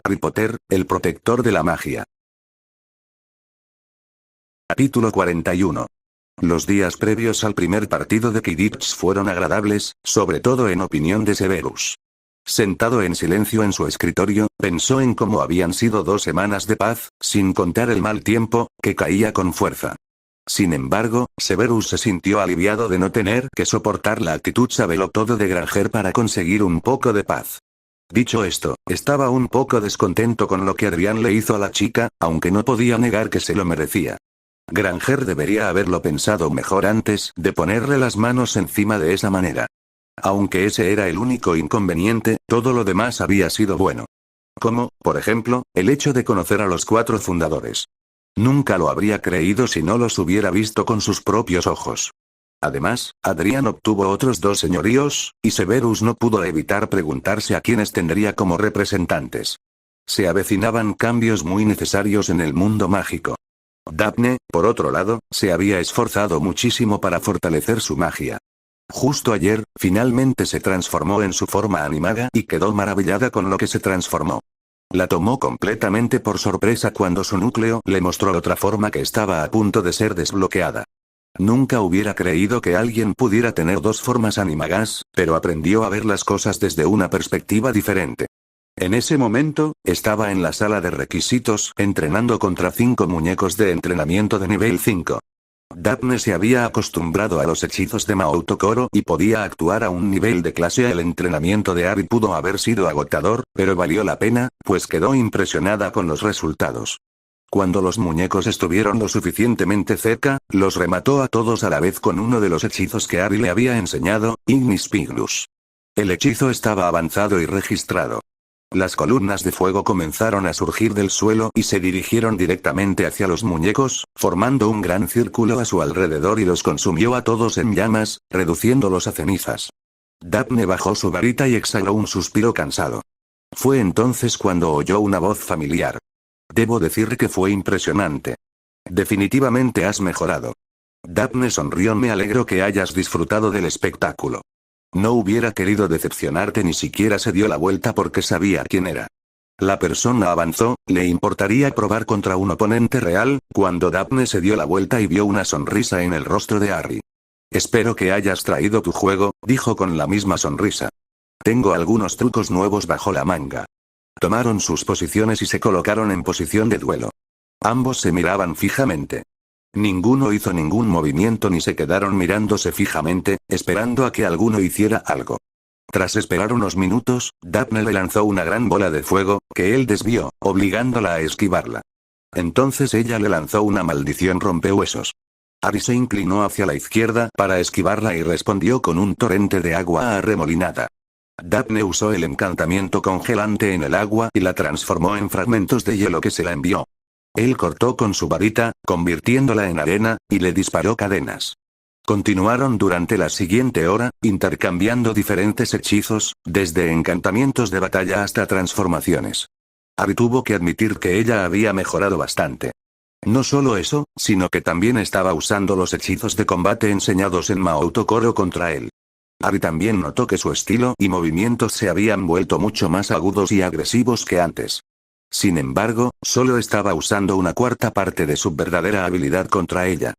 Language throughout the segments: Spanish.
Harry Potter, el protector de la magia. Capítulo 41. Los días previos al primer partido de Quidditch fueron agradables, sobre todo en opinión de Severus. Sentado en silencio en su escritorio, pensó en cómo habían sido 2 semanas de paz, sin contar el mal tiempo, que caía con fuerza. Sin embargo, Severus se sintió aliviado de no tener que soportar la actitud sabelotodo de Granger para conseguir un poco de paz. Dicho esto, estaba un poco descontento con lo que Adrián le hizo a la chica, aunque no podía negar que se lo merecía. Granger debería haberlo pensado mejor antes de ponerle las manos encima de esa manera. Aunque ese era el único inconveniente, todo lo demás había sido bueno. Como, por ejemplo, el hecho de conocer a los 4 fundadores. Nunca lo habría creído si no los hubiera visto con sus propios ojos. Además, Adrián obtuvo otros 2 señoríos, y Severus no pudo evitar preguntarse a quiénes tendría como representantes. Se avecinaban cambios muy necesarios en el mundo mágico. Daphne, por otro lado, se había esforzado muchísimo para fortalecer su magia. Justo ayer, finalmente se transformó en su forma animaga y quedó maravillada con lo que se transformó. La tomó completamente por sorpresa cuando su núcleo le mostró otra forma que estaba a punto de ser desbloqueada. Nunca hubiera creído que alguien pudiera tener 2 formas animagas, pero aprendió a ver las cosas desde una perspectiva diferente. En ese momento, estaba en la sala de requisitos entrenando contra 5 muñecos de entrenamiento de nivel 5. Daphne se había acostumbrado a los hechizos de Mouto Coro y podía actuar a un nivel de clase. El entrenamiento de Harry pudo haber sido agotador, pero valió la pena, pues quedó impresionada con los resultados. Cuando los muñecos estuvieron lo suficientemente cerca, los remató a todos a la vez con uno de los hechizos que Harry le había enseñado, Ignis Piglus. El hechizo estaba avanzado y registrado. Las columnas de fuego comenzaron a surgir del suelo y se dirigieron directamente hacia los muñecos, formando un gran círculo a su alrededor y los consumió a todos en llamas, reduciéndolos a cenizas. Daphne bajó su varita y exhaló un suspiro cansado. Fue entonces cuando oyó una voz familiar. Debo decir que fue impresionante. Definitivamente has mejorado. Daphne sonrió. Me alegro que hayas disfrutado del espectáculo. No hubiera querido decepcionarte. Ni siquiera se dio la vuelta porque sabía quién era. La persona avanzó. ¿Le importaría probar contra un oponente real? Cuando Daphne se dio la vuelta y vio una sonrisa en el rostro de Harry. Espero que hayas traído tu juego, dijo con la misma sonrisa. Tengo algunos trucos nuevos bajo la manga. Tomaron sus posiciones y se colocaron en posición de duelo. Ambos se miraban fijamente. Ninguno hizo ningún movimiento ni se quedaron mirándose fijamente, esperando a que alguno hiciera algo. Tras esperar unos minutos, Daphne le lanzó una gran bola de fuego, que él desvió, obligándola a esquivarla. Entonces ella le lanzó una maldición rompehuesos. Harry se inclinó hacia la izquierda para esquivarla y respondió con un torrente de agua arremolinada. Daphne usó el encantamiento congelante en el agua y la transformó en fragmentos de hielo que se la envió. Él cortó con su varita, convirtiéndola en arena, y le disparó cadenas. Continuaron durante la siguiente hora, intercambiando diferentes hechizos, desde encantamientos de batalla hasta transformaciones. Harry tuvo que admitir que ella había mejorado bastante. No solo eso, sino que también estaba usando los hechizos de combate enseñados en Mouto Coro contra él. Harry también notó que su estilo y movimientos se habían vuelto mucho más agudos y agresivos que antes. Sin embargo, solo estaba usando una cuarta parte de su verdadera habilidad contra ella.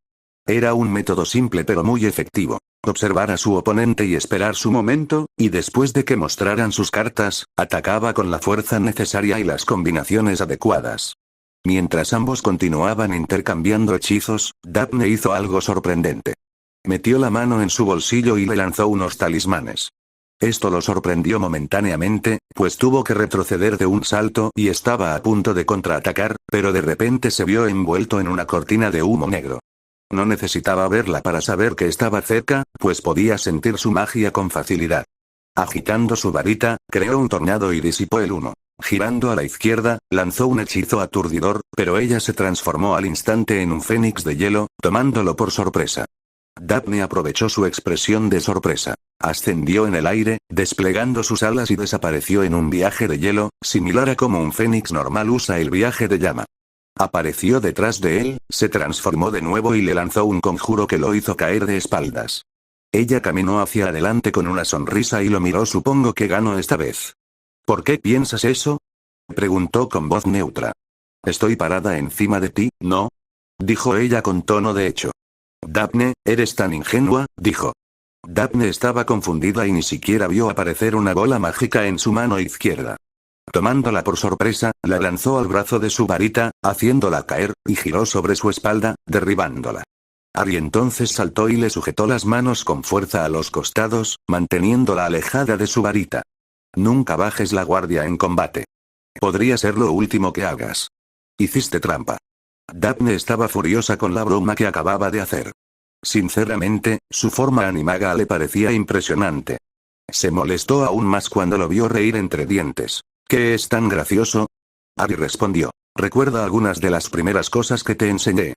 Era un método simple pero muy efectivo. Observar a su oponente y esperar su momento, y después de que mostraran sus cartas, atacaba con la fuerza necesaria y las combinaciones adecuadas. Mientras ambos continuaban intercambiando hechizos, Daphne hizo algo sorprendente. Metió la mano en su bolsillo y le lanzó unos talismanes. Esto lo sorprendió momentáneamente, pues tuvo que retroceder de un salto y estaba a punto de contraatacar, pero de repente se vio envuelto en una cortina de humo negro. No necesitaba verla para saber que estaba cerca, pues podía sentir su magia con facilidad. Agitando su varita, creó un tornado y disipó el humo. Girando a la izquierda, lanzó un hechizo aturdidor, pero ella se transformó al instante en un fénix de hielo, tomándolo por sorpresa. Daphne aprovechó su expresión de sorpresa. Ascendió en el aire, desplegando sus alas y desapareció en un viaje de hielo, similar a como un fénix normal usa el viaje de llama. Apareció detrás de él, se transformó de nuevo y le lanzó un conjuro que lo hizo caer de espaldas. Ella caminó hacia adelante con una sonrisa y lo miró. Supongo que gano esta vez. ¿Por qué piensas eso? Preguntó con voz neutra. Estoy parada encima de ti, ¿no? Dijo ella con tono de hecho. Daphne, eres tan ingenua, dijo. Daphne estaba confundida y ni siquiera vio aparecer una bola mágica en su mano izquierda. Tomándola por sorpresa, la lanzó al brazo de su varita, haciéndola caer, y giró sobre su espalda, derribándola. Ari entonces saltó y le sujetó las manos con fuerza a los costados, manteniéndola alejada de su varita. Nunca bajes la guardia en combate. Podría ser lo último que hagas. Hiciste trampa. Daphne estaba furiosa con la broma que acababa de hacer. Sinceramente, su forma animaga le parecía impresionante. Se molestó aún más cuando lo vio reír entre dientes. ¿Qué es tan gracioso? Ari respondió. Recuerda algunas de las primeras cosas que te enseñé.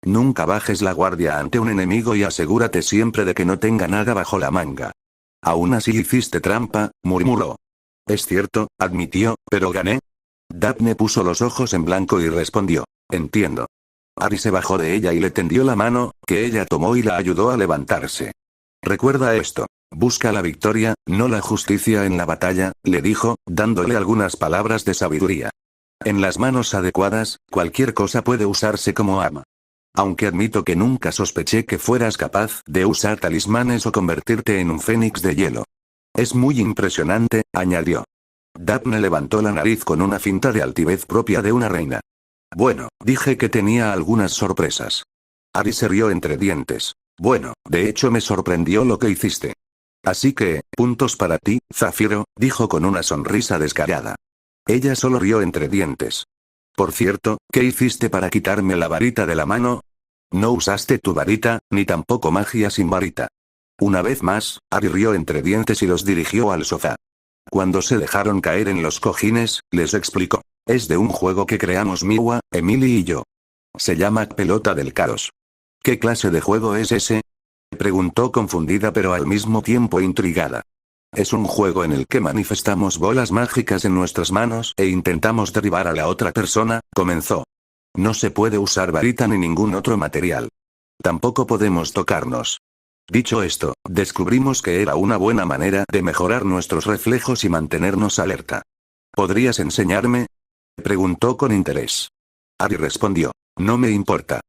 Nunca bajes la guardia ante un enemigo y asegúrate siempre de que no tenga nada bajo la manga. Aún así hiciste trampa, murmuró. Es cierto, admitió, pero gané. Daphne puso los ojos en blanco y respondió. Entiendo. Ari se bajó de ella y le tendió la mano, que ella tomó y la ayudó a levantarse. Recuerda esto. Busca la victoria, no la justicia en la batalla, le dijo, dándole algunas palabras de sabiduría. En las manos adecuadas, cualquier cosa puede usarse como arma. Aunque admito que nunca sospeché que fueras capaz de usar talismanes o convertirte en un fénix de hielo. Es muy impresionante, añadió. Daphne levantó la nariz con una finta de altivez propia de una reina. Bueno, dije que tenía algunas sorpresas. Ari se rió entre dientes. Bueno, de hecho me sorprendió lo que hiciste. Así que, puntos para ti, Zafiro, dijo con una sonrisa descarada. Ella solo rió entre dientes. Por cierto, ¿qué hiciste para quitarme la varita de la mano? No usaste tu varita, ni tampoco magia sin varita. Una vez más, Ari rió entre dientes y los dirigió al sofá. Cuando se dejaron caer en los cojines, les explicó. Es de un juego que creamos Miwa, Emily y yo. Se llama Pelota del Caos. ¿Qué clase de juego es ese? Preguntó confundida pero al mismo tiempo intrigada. Es un juego en el que manifestamos bolas mágicas en nuestras manos e intentamos derribar a la otra persona, comenzó. No se puede usar varita ni ningún otro material. Tampoco podemos tocarnos. Dicho esto, descubrimos que era una buena manera de mejorar nuestros reflejos y mantenernos alerta. ¿Podrías enseñarme? Preguntó con interés. Ari respondió. No me importa.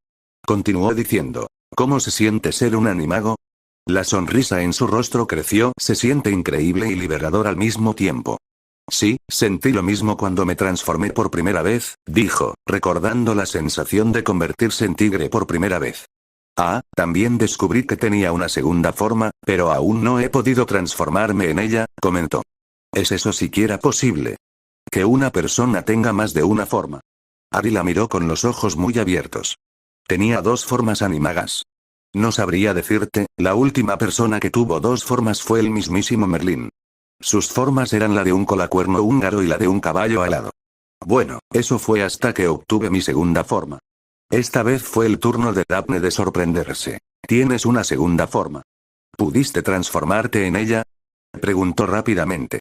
Continuó diciendo. ¿Cómo se siente ser un animago? La sonrisa en su rostro creció. Se siente increíble y liberador al mismo tiempo. Sí, sentí lo mismo cuando me transformé por primera vez, dijo, recordando la sensación de convertirse en tigre por primera vez. Ah, también descubrí que tenía una segunda forma, pero aún no he podido transformarme en ella, comentó. ¿Es eso siquiera posible? Que una persona tenga más de una forma. Ari la miró con los ojos muy abiertos. Tenía dos formas animagas. No sabría decirte, la última persona que tuvo dos formas fue el mismísimo Merlín. Sus formas eran la de un colacuerno húngaro y la de un caballo alado. Bueno, eso fue hasta que obtuve mi segunda forma. Esta vez fue el turno de Daphne de sorprenderse. ¿Tienes una segunda forma? ¿Pudiste transformarte en ella? Preguntó rápidamente.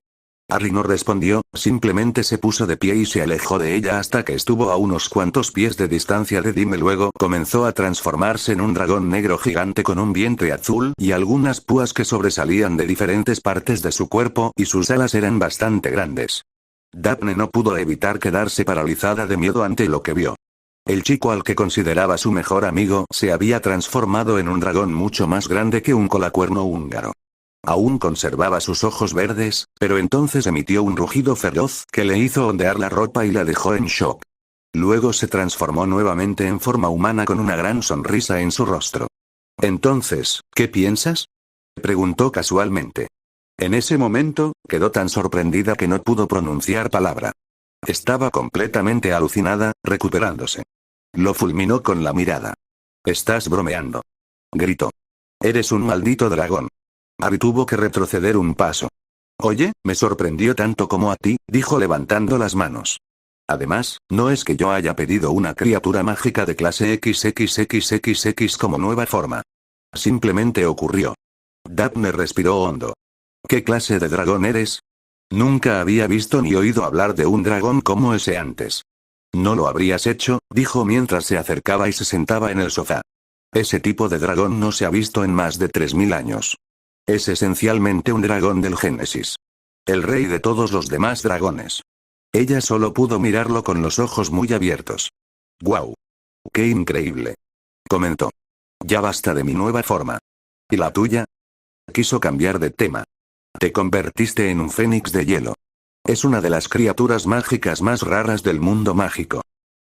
Ari no respondió, simplemente se puso de pie y se alejó de ella hasta que estuvo a unos cuantos pies de distancia de Dime. Luego comenzó a transformarse en un dragón negro gigante con un vientre azul y algunas púas que sobresalían de diferentes partes de su cuerpo y sus alas eran bastante grandes. Daphne no pudo evitar quedarse paralizada de miedo ante lo que vio. El chico al que consideraba su mejor amigo se había transformado en un dragón mucho más grande que un colacuerno húngaro. Aún conservaba sus ojos verdes, pero entonces emitió un rugido feroz que le hizo ondear la ropa y la dejó en shock. Luego se transformó nuevamente en forma humana con una gran sonrisa en su rostro. Entonces, ¿qué piensas? Preguntó casualmente. En ese momento, quedó tan sorprendida que no pudo pronunciar palabra. Estaba completamente alucinada, recuperándose. Lo fulminó con la mirada. «Estás bromeando», gritó. «Eres un maldito dragón». Ari tuvo que retroceder un paso. «Oye, me sorprendió tanto como a ti», dijo levantando las manos. «Además, no es que yo haya pedido una criatura mágica de clase XXXXX como nueva forma. Simplemente ocurrió». Daphne respiró hondo. «¿Qué clase de dragón eres?» Nunca había visto ni oído hablar de un dragón como ese antes. «No lo habrías hecho», dijo mientras se acercaba y se sentaba en el sofá. «Ese tipo de dragón no se ha visto en más de 3000 años. Es esencialmente un dragón del Génesis. El rey de todos los demás dragones. Ella solo pudo mirarlo con los ojos muy abiertos. «¡Guau! ¡Qué increíble!», comentó. «Ya basta de mi nueva forma». «¿Y la tuya?». Quiso cambiar de tema. «Te convertiste en un fénix de hielo. Es una de las criaturas mágicas más raras del mundo mágico».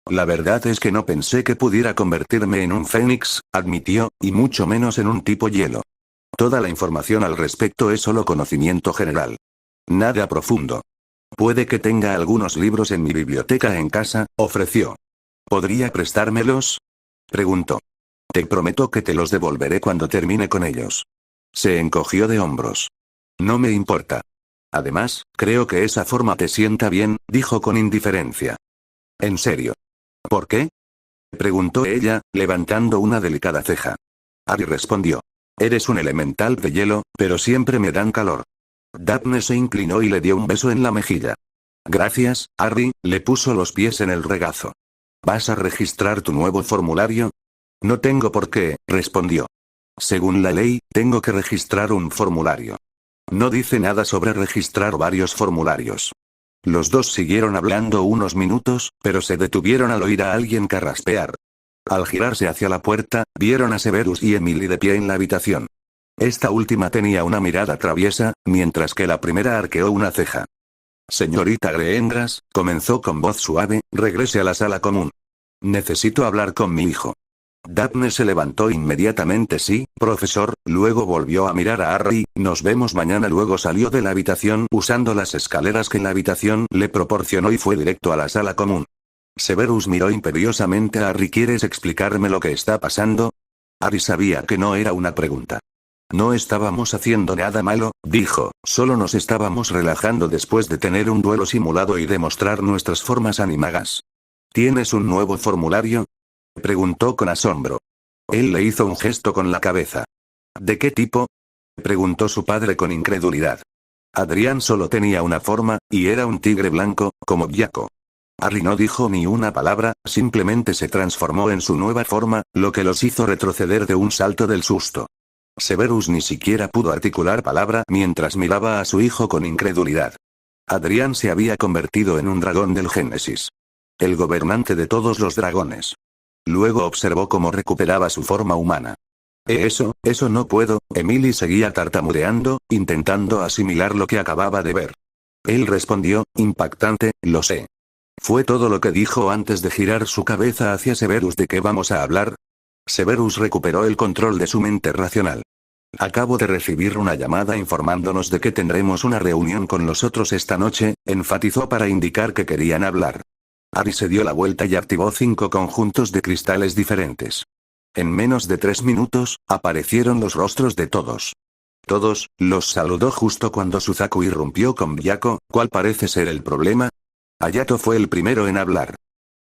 «La verdad es que no pensé que pudiera convertirme en un fénix», admitió, «y mucho menos en un tipo hielo. Toda la información al respecto es solo conocimiento general. Nada profundo. Puede que tenga algunos libros en mi biblioteca en casa», ofreció. «¿Podría prestármelos?», preguntó. «Te prometo que te los devolveré cuando termine con ellos». Se encogió de hombros. «No me importa. Además, creo que esa forma te sienta bien», dijo con indiferencia. «¿En serio? ¿Por qué?», preguntó ella, levantando una delicada ceja. Harry respondió. «Eres un elemental de hielo, pero siempre me dan calor». Daphne se inclinó y le dio un beso en la mejilla. «Gracias, Harry», le puso los pies en el regazo. «¿Vas a registrar tu nuevo formulario?». «No tengo por qué», respondió. «Según la ley, tengo que registrar un formulario. No dice nada sobre registrar varios formularios». Los dos siguieron hablando unos minutos, pero se detuvieron al oír a alguien carraspear. Al girarse hacia la puerta, vieron a Severus y Emily de pie en la habitación. Esta última tenía una mirada traviesa, mientras que la primera arqueó una ceja. «Señorita Greengrass», comenzó con voz suave, «regrese a la sala común. Necesito hablar con mi hijo». Daphne se levantó inmediatamente. «Sí, profesor», luego volvió a mirar a Harry. «Nos vemos mañana». Luego salió de la habitación usando las escaleras que la habitación le proporcionó y fue directo a la sala común. Severus miró imperiosamente a Harry. «¿Quieres explicarme lo que está pasando?». Harry sabía que no era una pregunta. «No estábamos haciendo nada malo», dijo, «solo nos estábamos relajando después de tener un duelo simulado y demostrar nuestras formas animagas». «¿Tienes un nuevo formulario?», preguntó con asombro. Él le hizo un gesto con la cabeza. «¿De qué tipo?», preguntó su padre con incredulidad. Adrián solo tenía una forma, y era un tigre blanco, como Jaco. Harry no dijo ni una palabra, simplemente se transformó en su nueva forma, lo que los hizo retroceder de un salto del susto. Severus ni siquiera pudo articular palabra mientras miraba a su hijo con incredulidad. Adrián se había convertido en un dragón del Génesis. El gobernante de todos los dragones. Luego observó cómo recuperaba su forma humana. Eso no puedo», Emily seguía tartamudeando, intentando asimilar lo que acababa de ver. Él respondió, impactante, «Lo sé». Fue todo lo que dijo antes de girar su cabeza hacia Severus. «¿De qué vamos a hablar?». Severus recuperó el control de su mente racional. «Acabo de recibir una llamada informándonos de que tendremos una reunión con los otros esta noche», enfatizó para indicar que querían hablar. Harry se dio la vuelta y activó 5 conjuntos de cristales diferentes. En menos de 3 minutos, aparecieron los rostros de todos. Todos, los saludó justo cuando Suzaku irrumpió con Byako. «¿Cuál parece ser el problema?». Hayato fue el primero en hablar.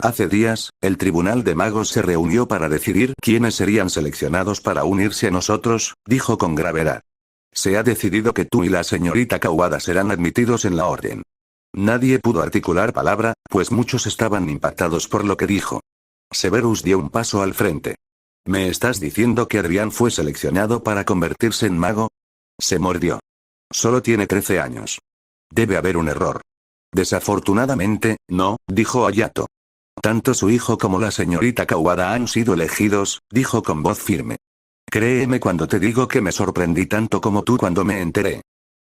«Hace días, el Tribunal de Magos se reunió para decidir quiénes serían seleccionados para unirse a nosotros», dijo con gravedad. «Se ha decidido que tú y la señorita Kawada serán admitidos en la orden». Nadie pudo articular palabra, pues muchos estaban impactados por lo que dijo. Severus dio un paso al frente. «¿Me estás diciendo que Adrián fue seleccionado para convertirse en mago?». Se mordió. «Solo tiene 13 años. Debe haber un error». «Desafortunadamente, no», dijo Hayato. «Tanto su hijo como la señorita Kawada han sido elegidos», dijo con voz firme. «Créeme cuando te digo que me sorprendí tanto como tú cuando me enteré».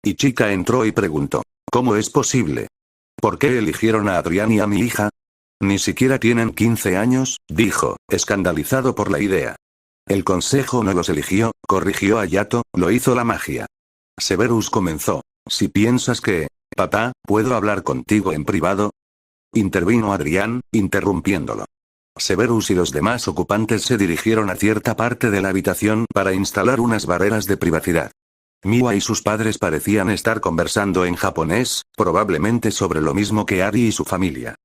Ichika entró y preguntó. «¿Cómo es posible? ¿Por qué eligieron a Adrián y a mi hija?». «Ni siquiera tienen 15 años», dijo, escandalizado por la idea. «El consejo no los eligió», corrigió Hayato, «lo hizo la magia». Severus comenzó. «Si piensas que... Papá, ¿puedo hablar contigo en privado?». Intervino Adrián, interrumpiéndolo. Severus y los demás ocupantes se dirigieron a cierta parte de la habitación para instalar unas barreras de privacidad. Miwa y sus padres parecían estar conversando en japonés, probablemente sobre lo mismo que Harry y su familia.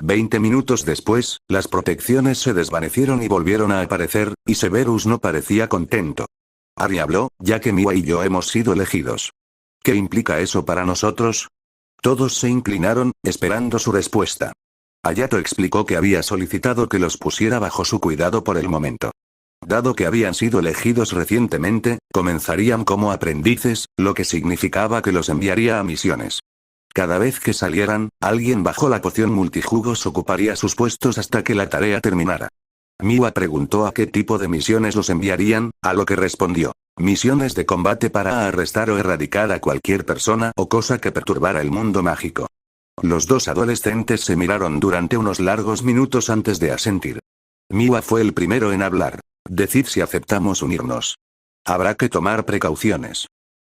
20 minutos después, las protecciones se desvanecieron y volvieron a aparecer, y Severus no parecía contento. Harry habló, «Ya que Miwa y yo hemos sido elegidos. ¿Qué implica eso para nosotros?». Todos se inclinaron, esperando su respuesta. Hayato explicó que había solicitado que los pusiera bajo su cuidado por el momento. Dado que habían sido elegidos recientemente, comenzarían como aprendices, lo que significaba que los enviaría a misiones. Cada vez que salieran, alguien bajo la poción multijugos ocuparía sus puestos hasta que la tarea terminara. Miwa preguntó a qué tipo de misiones los enviarían, a lo que respondió: misiones de combate para arrestar o erradicar a cualquier persona o cosa que perturbara el mundo mágico. Los dos adolescentes se miraron durante unos largos minutos antes de asentir. Miwa fue el primero en hablar. Decid si aceptamos unirnos. Habrá que tomar precauciones.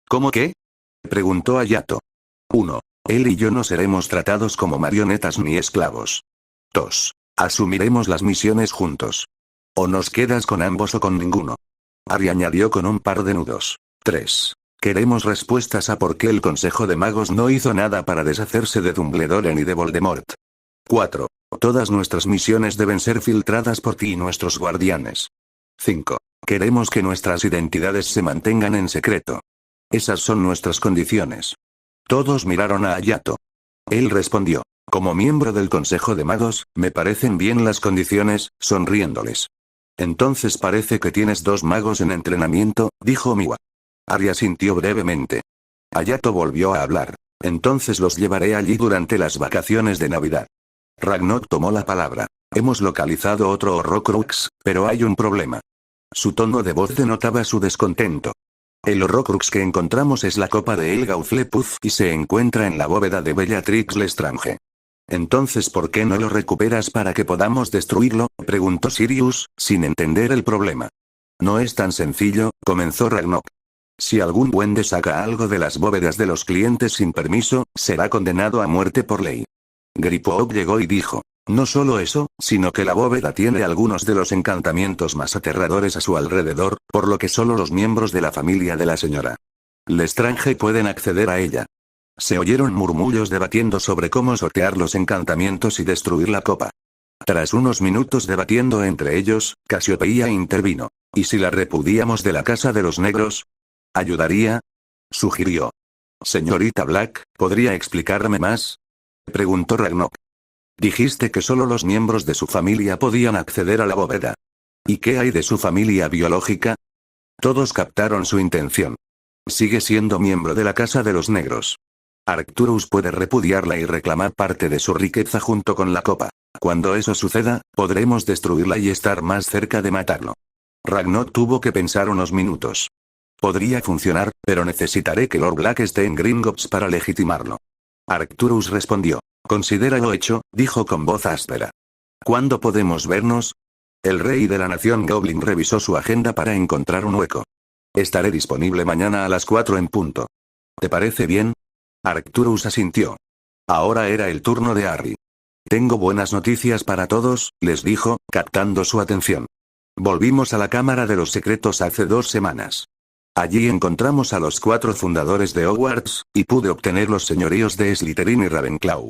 ¿Cómo qué? Preguntó Hayato. 1. Él y yo no seremos tratados como marionetas ni esclavos. 2. Asumiremos las misiones juntos. O nos quedas con ambos o con ninguno. Ari añadió con un par de nudos. 3. Queremos respuestas a por qué el Consejo de Magos no hizo nada para deshacerse de Dumbledore ni de Voldemort. 4. Todas nuestras misiones deben ser filtradas por ti y nuestros guardianes. 5. Queremos que nuestras identidades se mantengan en secreto. Esas son nuestras condiciones. Todos miraron a Hayato. Él respondió: como miembro del Consejo de Magos, me parecen bien las condiciones, sonriéndoles. Entonces parece que tienes 2 magos en entrenamiento, dijo Miwa. Ari asintió brevemente. Hayato volvió a hablar. Entonces los llevaré allí durante las vacaciones de Navidad. Ragnok tomó la palabra. Hemos localizado otro Horrocrux, pero hay un problema. Su tono de voz denotaba su descontento. El Horrocrux que encontramos es la copa de Helga Hufflepuff y se encuentra en la bóveda de Bellatrix Lestrange. Entonces, ¿por qué no lo recuperas para que podamos destruirlo?, preguntó Sirius, sin entender el problema. No es tan sencillo, comenzó Ragnok. Si algún duende saca algo de las bóvedas de los clientes sin permiso, será condenado a muerte por ley. Griphook llegó y dijo: no solo eso, sino que la bóveda tiene algunos de los encantamientos más aterradores a su alrededor, por lo que solo los miembros de la familia de la señora Lestrange pueden acceder a ella. Se oyeron murmullos debatiendo sobre cómo sortear los encantamientos y destruir la copa. Tras unos minutos debatiendo entre ellos, Casiopeia intervino. ¿Y si la repudiamos de la Casa de los Negros? ¿Ayudaría?, sugirió. Señorita Black, ¿podría explicarme más?, preguntó Ragnok. Dijiste que solo los miembros de su familia podían acceder a la bóveda. ¿Y qué hay de su familia biológica? Todos captaron su intención. Sigue siendo miembro de la Casa de los Negros. Arcturus puede repudiarla y reclamar parte de su riqueza junto con la copa. Cuando eso suceda, podremos destruirla y estar más cerca de matarlo. Ragnok tuvo que pensar unos minutos. Podría funcionar, pero necesitaré que Lord Black esté en Gringotts para legitimarlo. Arcturus respondió. Considéralo hecho, dijo con voz áspera. ¿Cuándo podemos vernos? El rey de la nación Goblin revisó su agenda para encontrar un hueco. Estaré disponible mañana a las 4 en punto. ¿Te parece bien? Arcturus asintió. Ahora era el turno de Harry. Tengo buenas noticias para todos, les dijo, captando su atención. Volvimos a la Cámara de los Secretos hace 2 semanas. Allí encontramos a los 4 fundadores de Hogwarts, y pude obtener los señoríos de Slytherin y Ravenclaw.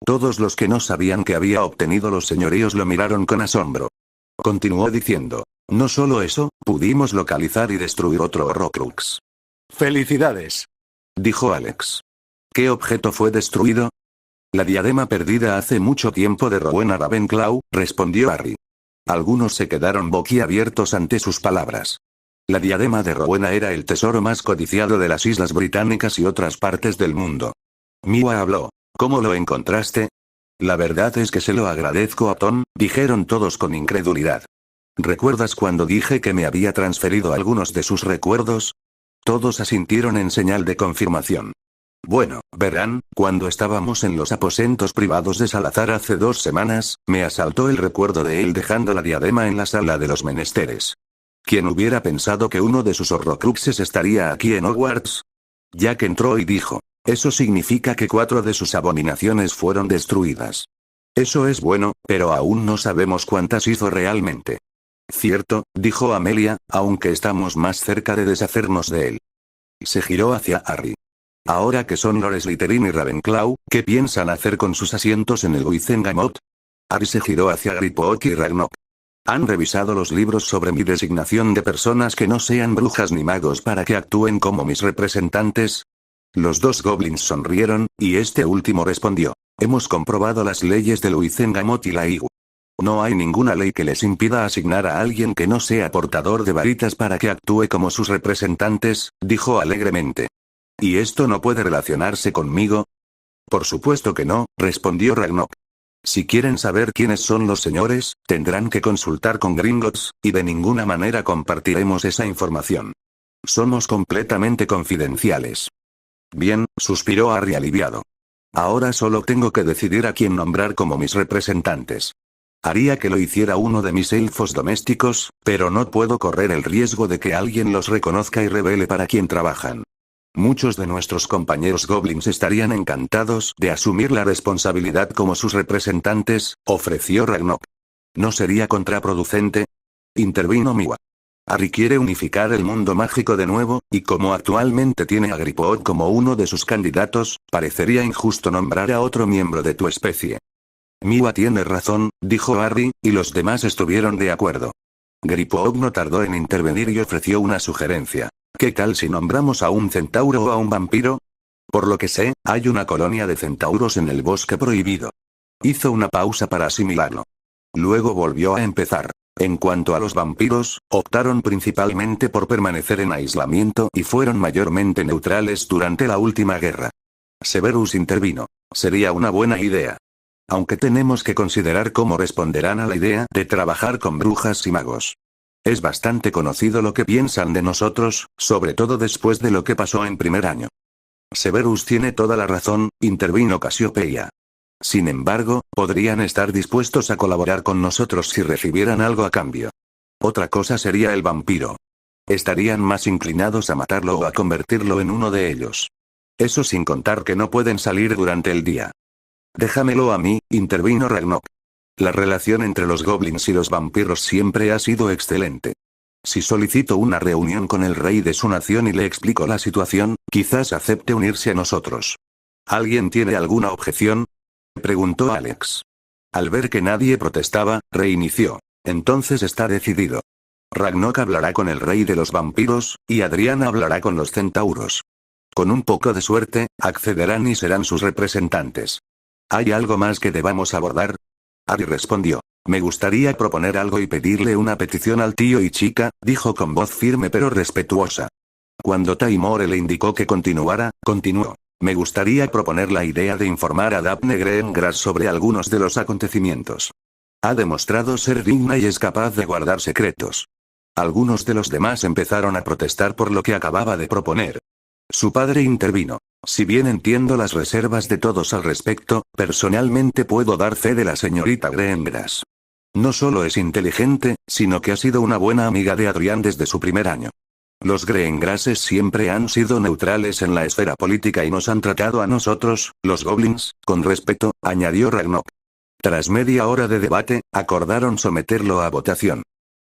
Todos los que no sabían que había obtenido los señoríos lo miraron con asombro. Continuó diciendo. No solo eso, pudimos localizar y destruir otro Horrocrux. ¡Felicidades!, dijo Alex. ¿Qué objeto fue destruido? La diadema perdida hace mucho tiempo de Rowena Ravenclaw, respondió Harry. Algunos se quedaron boquiabiertos ante sus palabras. La diadema de Rowena era el tesoro más codiciado de las Islas Británicas y otras partes del mundo. Miwa habló. ¿Cómo lo encontraste? La verdad es que se lo agradezco a Tom, dijeron todos con incredulidad. ¿Recuerdas cuando dije que me había transferido algunos de sus recuerdos? Todos asintieron en señal de confirmación. Bueno, verán, cuando estábamos en los aposentos privados de Salazar hace 2 semanas, me asaltó el recuerdo de él dejando la diadema en la sala de los menesteres. ¿Quién hubiera pensado que uno de sus Horrocruxes estaría aquí en Hogwarts? Jack entró y dijo. Eso significa que 4 de sus abominaciones fueron destruidas. Eso es bueno, pero aún no sabemos cuántas hizo realmente. Cierto, dijo Amelia, aunque estamos más cerca de deshacernos de él. Se giró hacia Harry. Ahora que son Lord Slytherin y Ravenclaw, ¿qué piensan hacer con sus asientos en el Wizengamot? Harry se giró hacia Griphook y Ragnok. ¿Han revisado los libros sobre mi designación de personas que no sean brujas ni magos para que actúen como mis representantes? Los 2 goblins sonrieron, y este último respondió. Hemos comprobado las leyes del Wizengamot y la IGU. No hay ninguna ley que les impida asignar a alguien que no sea portador de varitas para que actúe como sus representantes, dijo alegremente. ¿Y esto no puede relacionarse conmigo? Por supuesto que no, respondió Ragnok. Si quieren saber quiénes son los señores, tendrán que consultar con Gringotts, y de ninguna manera compartiremos esa información. Somos completamente confidenciales. Bien, suspiró Harry aliviado. Ahora solo tengo que decidir a quién nombrar como mis representantes. Haría que lo hiciera uno de mis elfos domésticos, pero no puedo correr el riesgo de que alguien los reconozca y revele para quién trabajan. Muchos de nuestros compañeros goblins estarían encantados de asumir la responsabilidad como sus representantes, ofreció Ragnok. ¿No sería contraproducente? Intervino Miwa. Harry quiere unificar el mundo mágico de nuevo, y como actualmente tiene a Gryffindor como uno de sus candidatos, parecería injusto nombrar a otro miembro de tu especie. Miwa tiene razón, dijo Harry, y los demás estuvieron de acuerdo. Gryffindor no tardó en intervenir y ofreció una sugerencia. ¿Qué tal si nombramos a un centauro o a un vampiro? Por lo que sé, hay una colonia de centauros en el bosque prohibido. Hizo una pausa para asimilarlo. Luego volvió a empezar. En cuanto a los vampiros, optaron principalmente por permanecer en aislamiento y fueron mayormente neutrales durante la última guerra. Severus intervino. Sería una buena idea. Aunque tenemos que considerar cómo responderán a la idea de trabajar con brujas y magos. Es bastante conocido lo que piensan de nosotros, sobre todo después de lo que pasó en primer año. Severus tiene toda la razón, intervino Casiopeia. Sin embargo, podrían estar dispuestos a colaborar con nosotros si recibieran algo a cambio. Otra cosa sería el vampiro. Estarían más inclinados a matarlo o a convertirlo en uno de ellos. Eso sin contar que no pueden salir durante el día. Déjamelo a mí, intervino Ragnok. La relación entre los goblins y los vampiros siempre ha sido excelente. Si solicito una reunión con el rey de su nación y le explico la situación, quizás acepte unirse a nosotros. ¿Alguien tiene alguna objeción?, preguntó Alex. Al ver que nadie protestaba, reinició. Entonces está decidido. Ragnok hablará con el rey de los vampiros, y Adrián hablará con los centauros. Con un poco de suerte, accederán y serán sus representantes. ¿Hay algo más que debamos abordar? Harry respondió. Me gustaría proponer algo y pedirle una petición al tío y chica, dijo con voz firme pero respetuosa. Cuando Taimore le indicó que continuara, continuó. Me gustaría proponer la idea de informar a Daphne Greengrass sobre algunos de los acontecimientos. Ha demostrado ser digna y es capaz de guardar secretos. Algunos de los demás empezaron a protestar por lo que acababa de proponer. Su padre intervino. Si bien entiendo las reservas de todos al respecto, personalmente puedo dar fe de la señorita Greengrass. No solo es inteligente, sino que ha sido una buena amiga de Adrián desde su primer año. Los Greengrasses siempre han sido neutrales en la esfera política y nos han tratado a nosotros, los goblins, con respeto, añadió Ragnok. Tras media hora de debate, acordaron someterlo a votación.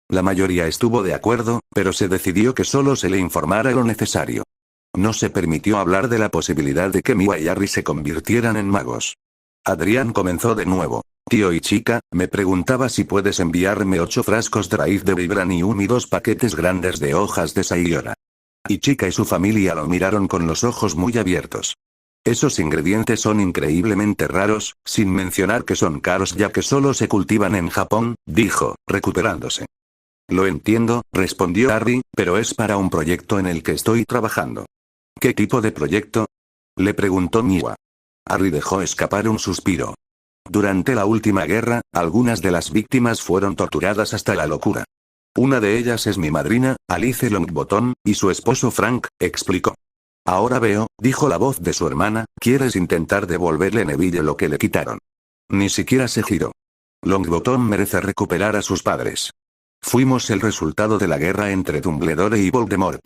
La mayoría estuvo de acuerdo, pero se decidió que solo se le informara lo necesario. No se permitió hablar de la posibilidad de que Miwa y Harry se convirtieran en magos. Adrián comenzó de nuevo. Tío y chica, me preguntaba si puedes enviarme 8 frascos de raíz de vibranium y 2 paquetes grandes de hojas de sayora. Y chica y su familia lo miraron con los ojos muy abiertos. Esos ingredientes son increíblemente raros, sin mencionar que son caros ya que solo se cultivan en Japón, dijo, recuperándose. Lo entiendo, respondió Harry, pero es para un proyecto en el que estoy trabajando. ¿Qué tipo de proyecto?, le preguntó Miwa. Harry dejó escapar un suspiro. Durante la última guerra, algunas de las víctimas fueron torturadas hasta la locura. Una de ellas es mi madrina, Alice Longbottom, y su esposo Frank, explicó. Ahora veo, dijo la voz de su hermana, ¿quieres intentar devolverle Neville lo que le quitaron? Ni siquiera se giró. Longbottom merece recuperar a sus padres. Fuimos el resultado de la guerra entre Dumbledore y Voldemort.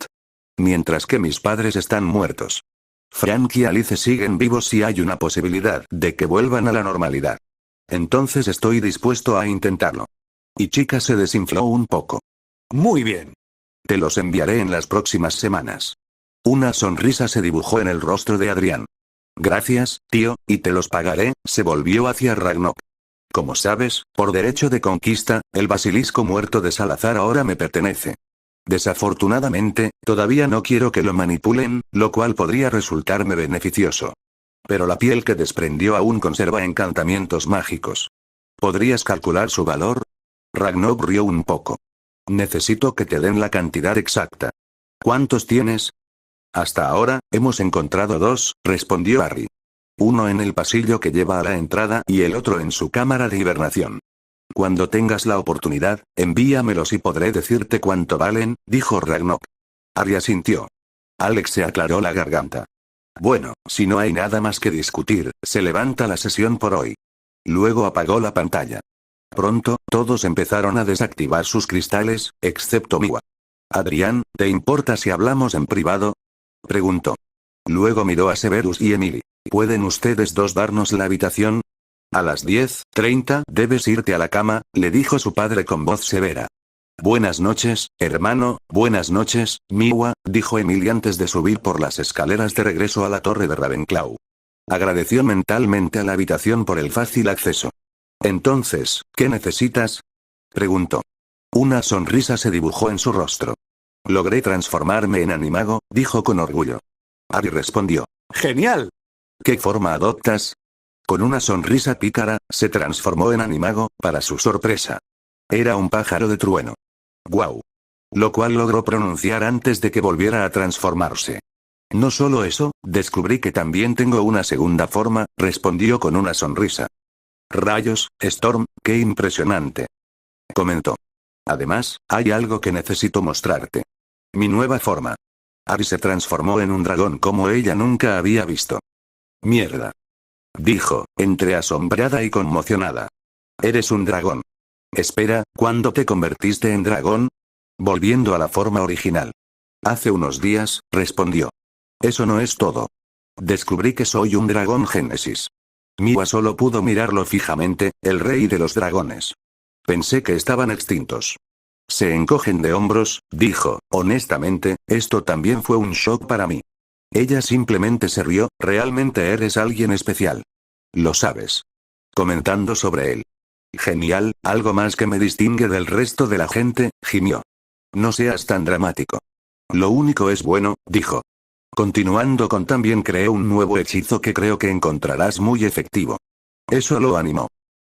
Mientras que mis padres están muertos. Frank y Alice siguen vivos y hay una posibilidad de que vuelvan a la normalidad. Entonces estoy dispuesto a intentarlo. Y chica se desinfló un poco. Muy bien. Te los enviaré en las próximas semanas. Una sonrisa se dibujó en el rostro de Adrián. Gracias, tío, y te los pagaré, se volvió hacia Ragnok. Como sabes, por derecho de conquista, el basilisco muerto de Salazar ahora me pertenece. Desafortunadamente, todavía no quiero que lo manipulen, lo cual podría resultarme beneficioso. Pero la piel que desprendió aún conserva encantamientos mágicos. ¿Podrías calcular su valor? Ragnok rió un poco. Necesito que te den la cantidad exacta. ¿Cuántos tienes? Hasta ahora, hemos encontrado 2, respondió Harry. Uno en el pasillo que lleva a la entrada y el otro en su cámara de hibernación. Cuando tengas la oportunidad, envíamelos y podré decirte cuánto valen, dijo Ragnok. Ari asintió. Alex se aclaró la garganta. Bueno, si no hay nada más que discutir, se levanta la sesión por hoy. Luego apagó la pantalla. Pronto, todos empezaron a desactivar sus cristales, excepto Miwa. Adrián, ¿te importa si hablamos en privado? Preguntó. Luego miró a Severus y Emily. ¿Pueden ustedes dos darnos la habitación? A las 10:30 debes irte a la cama, le dijo su padre con voz severa. Buenas noches, hermano, buenas noches, Miwa, dijo Emily antes de subir por las escaleras de regreso a la torre de Ravenclaw. Agradeció mentalmente a la habitación por el fácil acceso. Entonces, ¿qué necesitas? Preguntó. Una sonrisa se dibujó en su rostro. Logré transformarme en animago, dijo con orgullo. Ari respondió. ¡Genial! ¿Qué forma adoptas? Con una sonrisa pícara, se transformó en animago, para su sorpresa. Era un pájaro de trueno. ¡Guau! Lo cual logró pronunciar antes de que volviera a transformarse. No solo eso, descubrí que también tengo una segunda forma, respondió con una sonrisa. Rayos, Storm, qué impresionante. Comentó. Además, hay algo que necesito mostrarte. Mi nueva forma. Ari se transformó en un dragón como ella nunca había visto. Mierda. Dijo, entre asombrada y conmocionada. Eres un dragón. Espera, ¿cuándo te convertiste en dragón? Volviendo a la forma original. Hace unos días, respondió. Eso no es todo. Descubrí que soy un dragón Génesis. Miwa solo pudo mirarlo fijamente, el rey de los dragones. Pensé que estaban extintos. Se encogen de hombros, dijo, honestamente, esto también fue un shock para mí. Ella simplemente se rió, realmente eres alguien especial. Lo sabes. Comentando sobre él. Genial, algo más que me distingue del resto de la gente, gimió. No seas tan dramático. Lo único es bueno, dijo. Continuando con también creé un nuevo hechizo que creo que encontrarás muy efectivo. Eso lo animó.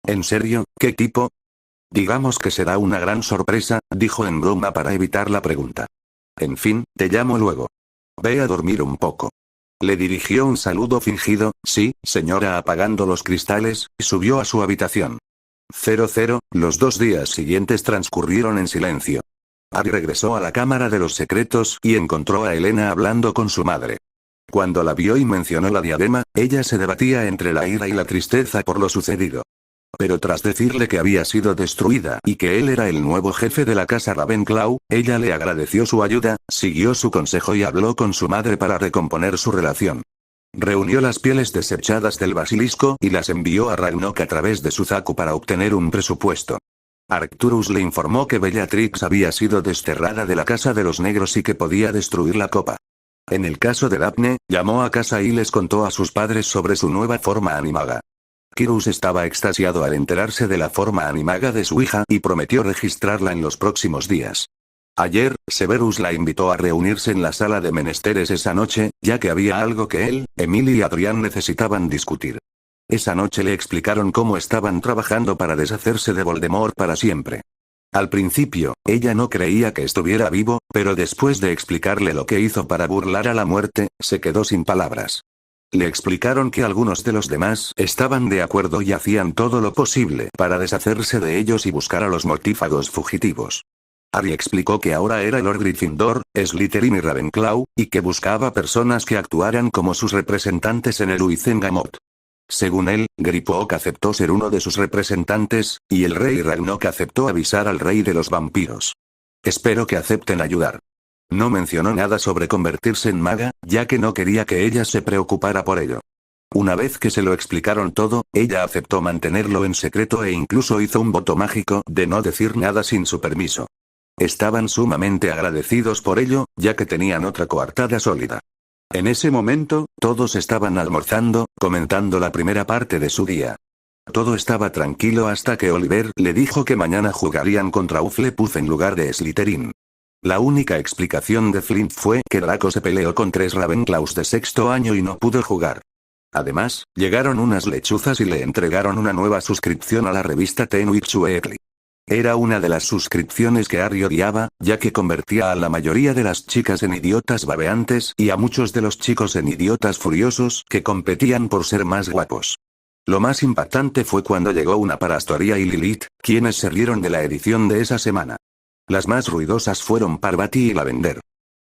¿En serio? ¿Qué tipo? Digamos que será una gran sorpresa, dijo en broma para evitar la pregunta. En fin, te llamo luego. Ve a dormir un poco. Le dirigió un saludo fingido, sí, señora, apagando los cristales, y subió a su habitación. 00, los 2 días siguientes transcurrieron en silencio. Ari regresó a la cámara de los secretos y encontró a Elena hablando con su madre. Cuando la vio y mencionó la diadema, ella se debatía entre la ira y la tristeza por lo sucedido. Pero tras decirle que había sido destruida y que él era el nuevo jefe de la casa Ravenclaw, ella le agradeció su ayuda, siguió su consejo y habló con su madre para recomponer su relación. Reunió las pieles desechadas del basilisco y las envió a Ragnok a través de Suzaku para obtener un presupuesto. Arcturus le informó que Bellatrix había sido desterrada de la casa de los negros y que podía destruir la copa. En el caso de Daphne, llamó a casa y les contó a sus padres sobre su nueva forma animaga. Kyrus estaba extasiado al enterarse de la forma animaga de su hija y prometió registrarla en los próximos días. Ayer, Severus la invitó a reunirse en la sala de menesteres esa noche, ya que había algo que él, Emily y Adrián necesitaban discutir. Esa noche le explicaron cómo estaban trabajando para deshacerse de Voldemort para siempre. Al principio, ella no creía que estuviera vivo, pero después de explicarle lo que hizo para burlar a la muerte, se quedó sin palabras. Le explicaron que algunos de los demás estaban de acuerdo y hacían todo lo posible para deshacerse de ellos y buscar a los mortífagos fugitivos. Harry explicó que ahora era Lord Gryffindor, Slytherin y Ravenclaw, y que buscaba personas que actuaran como sus representantes en el Wizengamot. Según él, Griphook aceptó ser uno de sus representantes, y el rey Ragnok aceptó avisar al rey de los vampiros. Espero que acepten ayudar. No mencionó nada sobre convertirse en maga, ya que no quería que ella se preocupara por ello. Una vez que se lo explicaron todo, ella aceptó mantenerlo en secreto e incluso hizo un voto mágico de no decir nada sin su permiso. Estaban sumamente agradecidos por ello, ya que tenían otra coartada sólida. En ese momento, todos estaban almorzando, comentando la primera parte de su día. Todo estaba tranquilo hasta que Oliver le dijo que mañana jugarían contra Hufflepuff en lugar de Slytherin. La única explicación de Flint fue que Draco se peleó con 3 Ravenclaws de 6º año y no pudo jugar. Además, llegaron unas lechuzas y le entregaron una nueva suscripción a la revista Tenwich Weekly. Era una de las suscripciones que Harry odiaba, ya que convertía a la mayoría de las chicas en idiotas babeantes y a muchos de los chicos en idiotas furiosos que competían por ser más guapos. Lo más impactante fue cuando llegó una para Astoria y Lilith, quienes se rieron de la edición de esa semana. Las más ruidosas fueron Parvati y Lavender.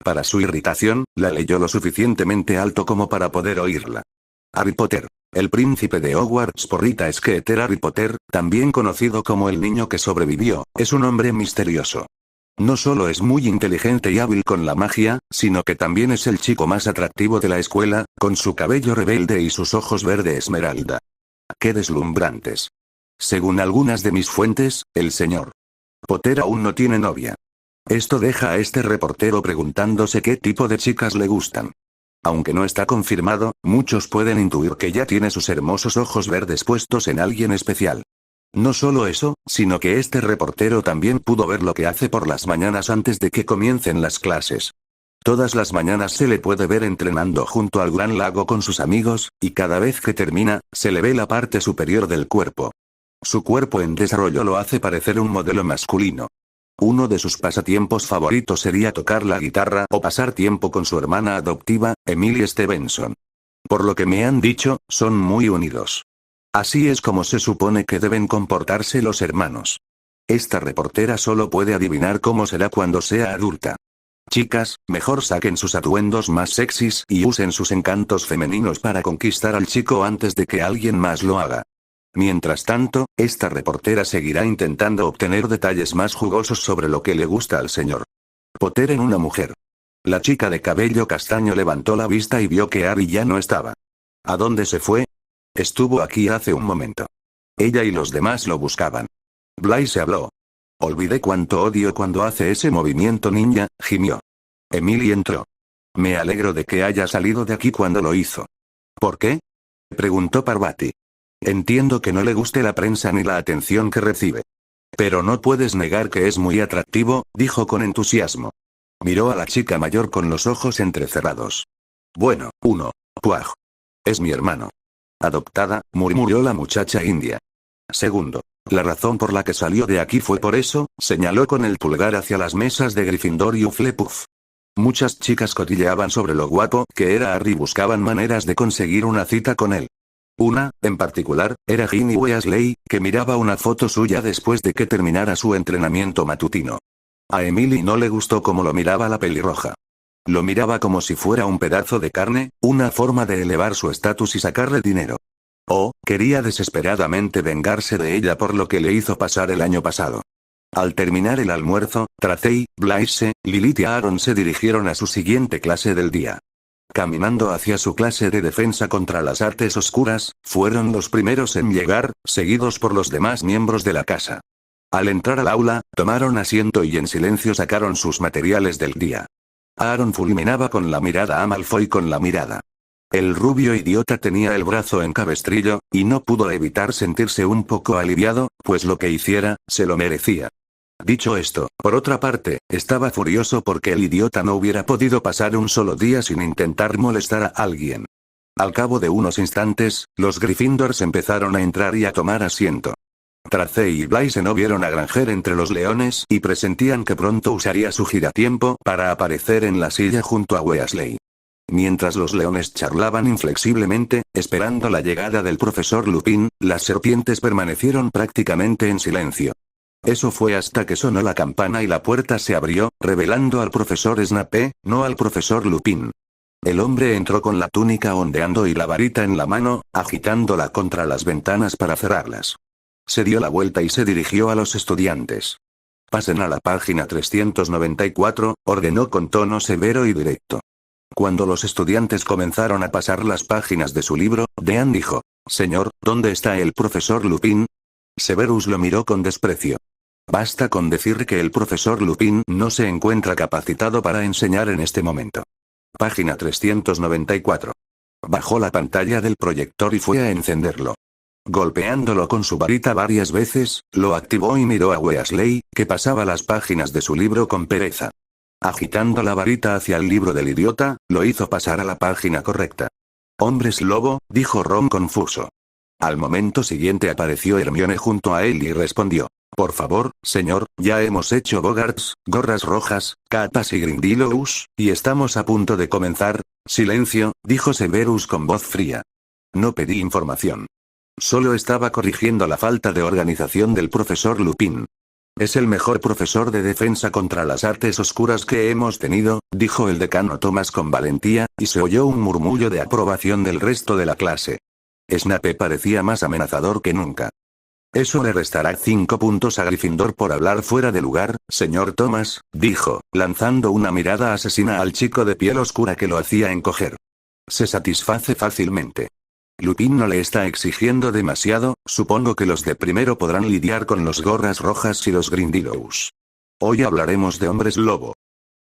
Para su irritación, la leyó lo suficientemente alto como para poder oírla. Harry Potter. El príncipe de Hogwarts por Rita Skeeter. Harry Potter, también conocido como el niño que sobrevivió, es un hombre misterioso. No solo es muy inteligente y hábil con la magia, sino que también es el chico más atractivo de la escuela, con su cabello rebelde y sus ojos verde esmeralda. ¡Qué deslumbrantes! Según algunas de mis fuentes, el señor Potter aún no tiene novia. Esto deja a este reportero preguntándose qué tipo de chicas le gustan. Aunque no está confirmado, muchos pueden intuir que ya tiene sus hermosos ojos verdes puestos en alguien especial. No solo eso, sino que este reportero también pudo ver lo que hace por las mañanas antes de que comiencen las clases. Todas las mañanas se le puede ver entrenando junto al gran lago con sus amigos, y cada vez que termina, se le ve la parte superior del cuerpo. Su cuerpo en desarrollo lo hace parecer un modelo masculino. Uno de sus pasatiempos favoritos sería tocar la guitarra o pasar tiempo con su hermana adoptiva, Emily Stevenson. Por lo que me han dicho, son muy unidos. Así es como se supone que deben comportarse los hermanos. Esta reportera solo puede adivinar cómo será cuando sea adulta. Chicas, mejor saquen sus atuendos más sexys y usen sus encantos femeninos para conquistar al chico antes de que alguien más lo haga. Mientras tanto, esta reportera seguirá intentando obtener detalles más jugosos sobre lo que le gusta al señor Potter en una mujer. La chica de cabello castaño levantó la vista y vio que Harry ya no estaba. ¿A dónde se fue? Estuvo aquí hace un momento. Ella y los demás lo buscaban. Blaise habló. Olvidé cuánto odio cuando hace ese movimiento ninja, gimió. Emily entró. Me alegro de que haya salido de aquí cuando lo hizo. ¿Por qué? Preguntó Parvati. Entiendo que no le guste la prensa ni la atención que recibe. Pero no puedes negar que es muy atractivo, dijo con entusiasmo. Miró a la chica mayor con los ojos entrecerrados. Bueno, Puaj. Es mi hermano. Adoptada, murmuró la muchacha india. Segundo. La razón por la que salió de aquí fue por eso, señaló con el pulgar hacia las mesas de Gryffindor y Hufflepuff. Muchas chicas cotilleaban sobre lo guapo que era Harry y buscaban maneras de conseguir una cita con él. Una, en particular, era Ginny Weasley, que miraba una foto suya después de que terminara su entrenamiento matutino. A Emily no le gustó cómo lo miraba la pelirroja. Lo miraba como si fuera un pedazo de carne, una forma de elevar su estatus y sacarle dinero. Quería desesperadamente vengarse de ella por lo que le hizo pasar el año pasado. Al terminar el almuerzo, Tracey, Blaise, Lilith y Aaron se dirigieron a su siguiente clase del día. Caminando hacia su clase de defensa contra las artes oscuras, fueron los primeros en llegar, seguidos por los demás miembros de la casa. Al entrar al aula, tomaron asiento y en silencio sacaron sus materiales del día. Aaron fulminaba con la mirada a Malfoy con la mirada. El rubio idiota tenía el brazo en cabestrillo, y no pudo evitar sentirse un poco aliviado, pues lo que hiciera, se lo merecía. Dicho esto, por otra parte, estaba furioso porque el idiota no hubiera podido pasar un solo día sin intentar molestar a alguien. Al cabo de unos instantes, los Gryffindors empezaron a entrar y a tomar asiento. Tracey y Blaise no vieron a Granger entre los leones y presentían que pronto usaría su giratiempo para aparecer en la silla junto a Weasley. Mientras los leones charlaban inflexiblemente, esperando la llegada del profesor Lupin, las serpientes permanecieron prácticamente en silencio. Eso fue hasta que sonó la campana y la puerta se abrió, revelando al profesor Snape, no al profesor Lupin. El hombre entró con la túnica ondeando y la varita en la mano, agitándola contra las ventanas para cerrarlas. Se dio la vuelta y se dirigió a los estudiantes. Pasen a la página 394, ordenó con tono severo y directo. Cuando los estudiantes comenzaron a pasar las páginas de su libro, Dean dijo: «Señor, ¿dónde está el profesor Lupin?» Severus lo miró con desprecio. Basta con decir que el profesor Lupin no se encuentra capacitado para enseñar en este momento. Página 394. Bajó la pantalla del proyector y fue a encenderlo. Golpeándolo con su varita varias veces, lo activó y miró a Weasley, que pasaba las páginas de su libro con pereza. Agitando la varita hacia el libro del idiota, lo hizo pasar a la página correcta. «Hombres lobo», dijo Ron confuso. Al momento siguiente apareció Hermione junto a él y respondió: Por favor, señor, ya hemos hecho bogarts, gorras rojas, capas y grindylows, y estamos a punto de comenzar. Silencio, dijo Severus con voz fría. No pedí información. Solo estaba corrigiendo la falta de organización del profesor Lupin. Es el mejor profesor de defensa contra las artes oscuras que hemos tenido, dijo el decano Thomas con valentía, y se oyó un murmullo de aprobación del resto de la clase. Snape parecía más amenazador que nunca. Eso le restará 5 puntos a Gryffindor por hablar fuera de lugar, señor Thomas, dijo, lanzando una mirada asesina al chico de piel oscura que lo hacía encoger. Se satisface fácilmente. Lupin no le está exigiendo demasiado, supongo que los de primero podrán lidiar con los gorras rojas y los grindylows. Hoy hablaremos de hombres lobo.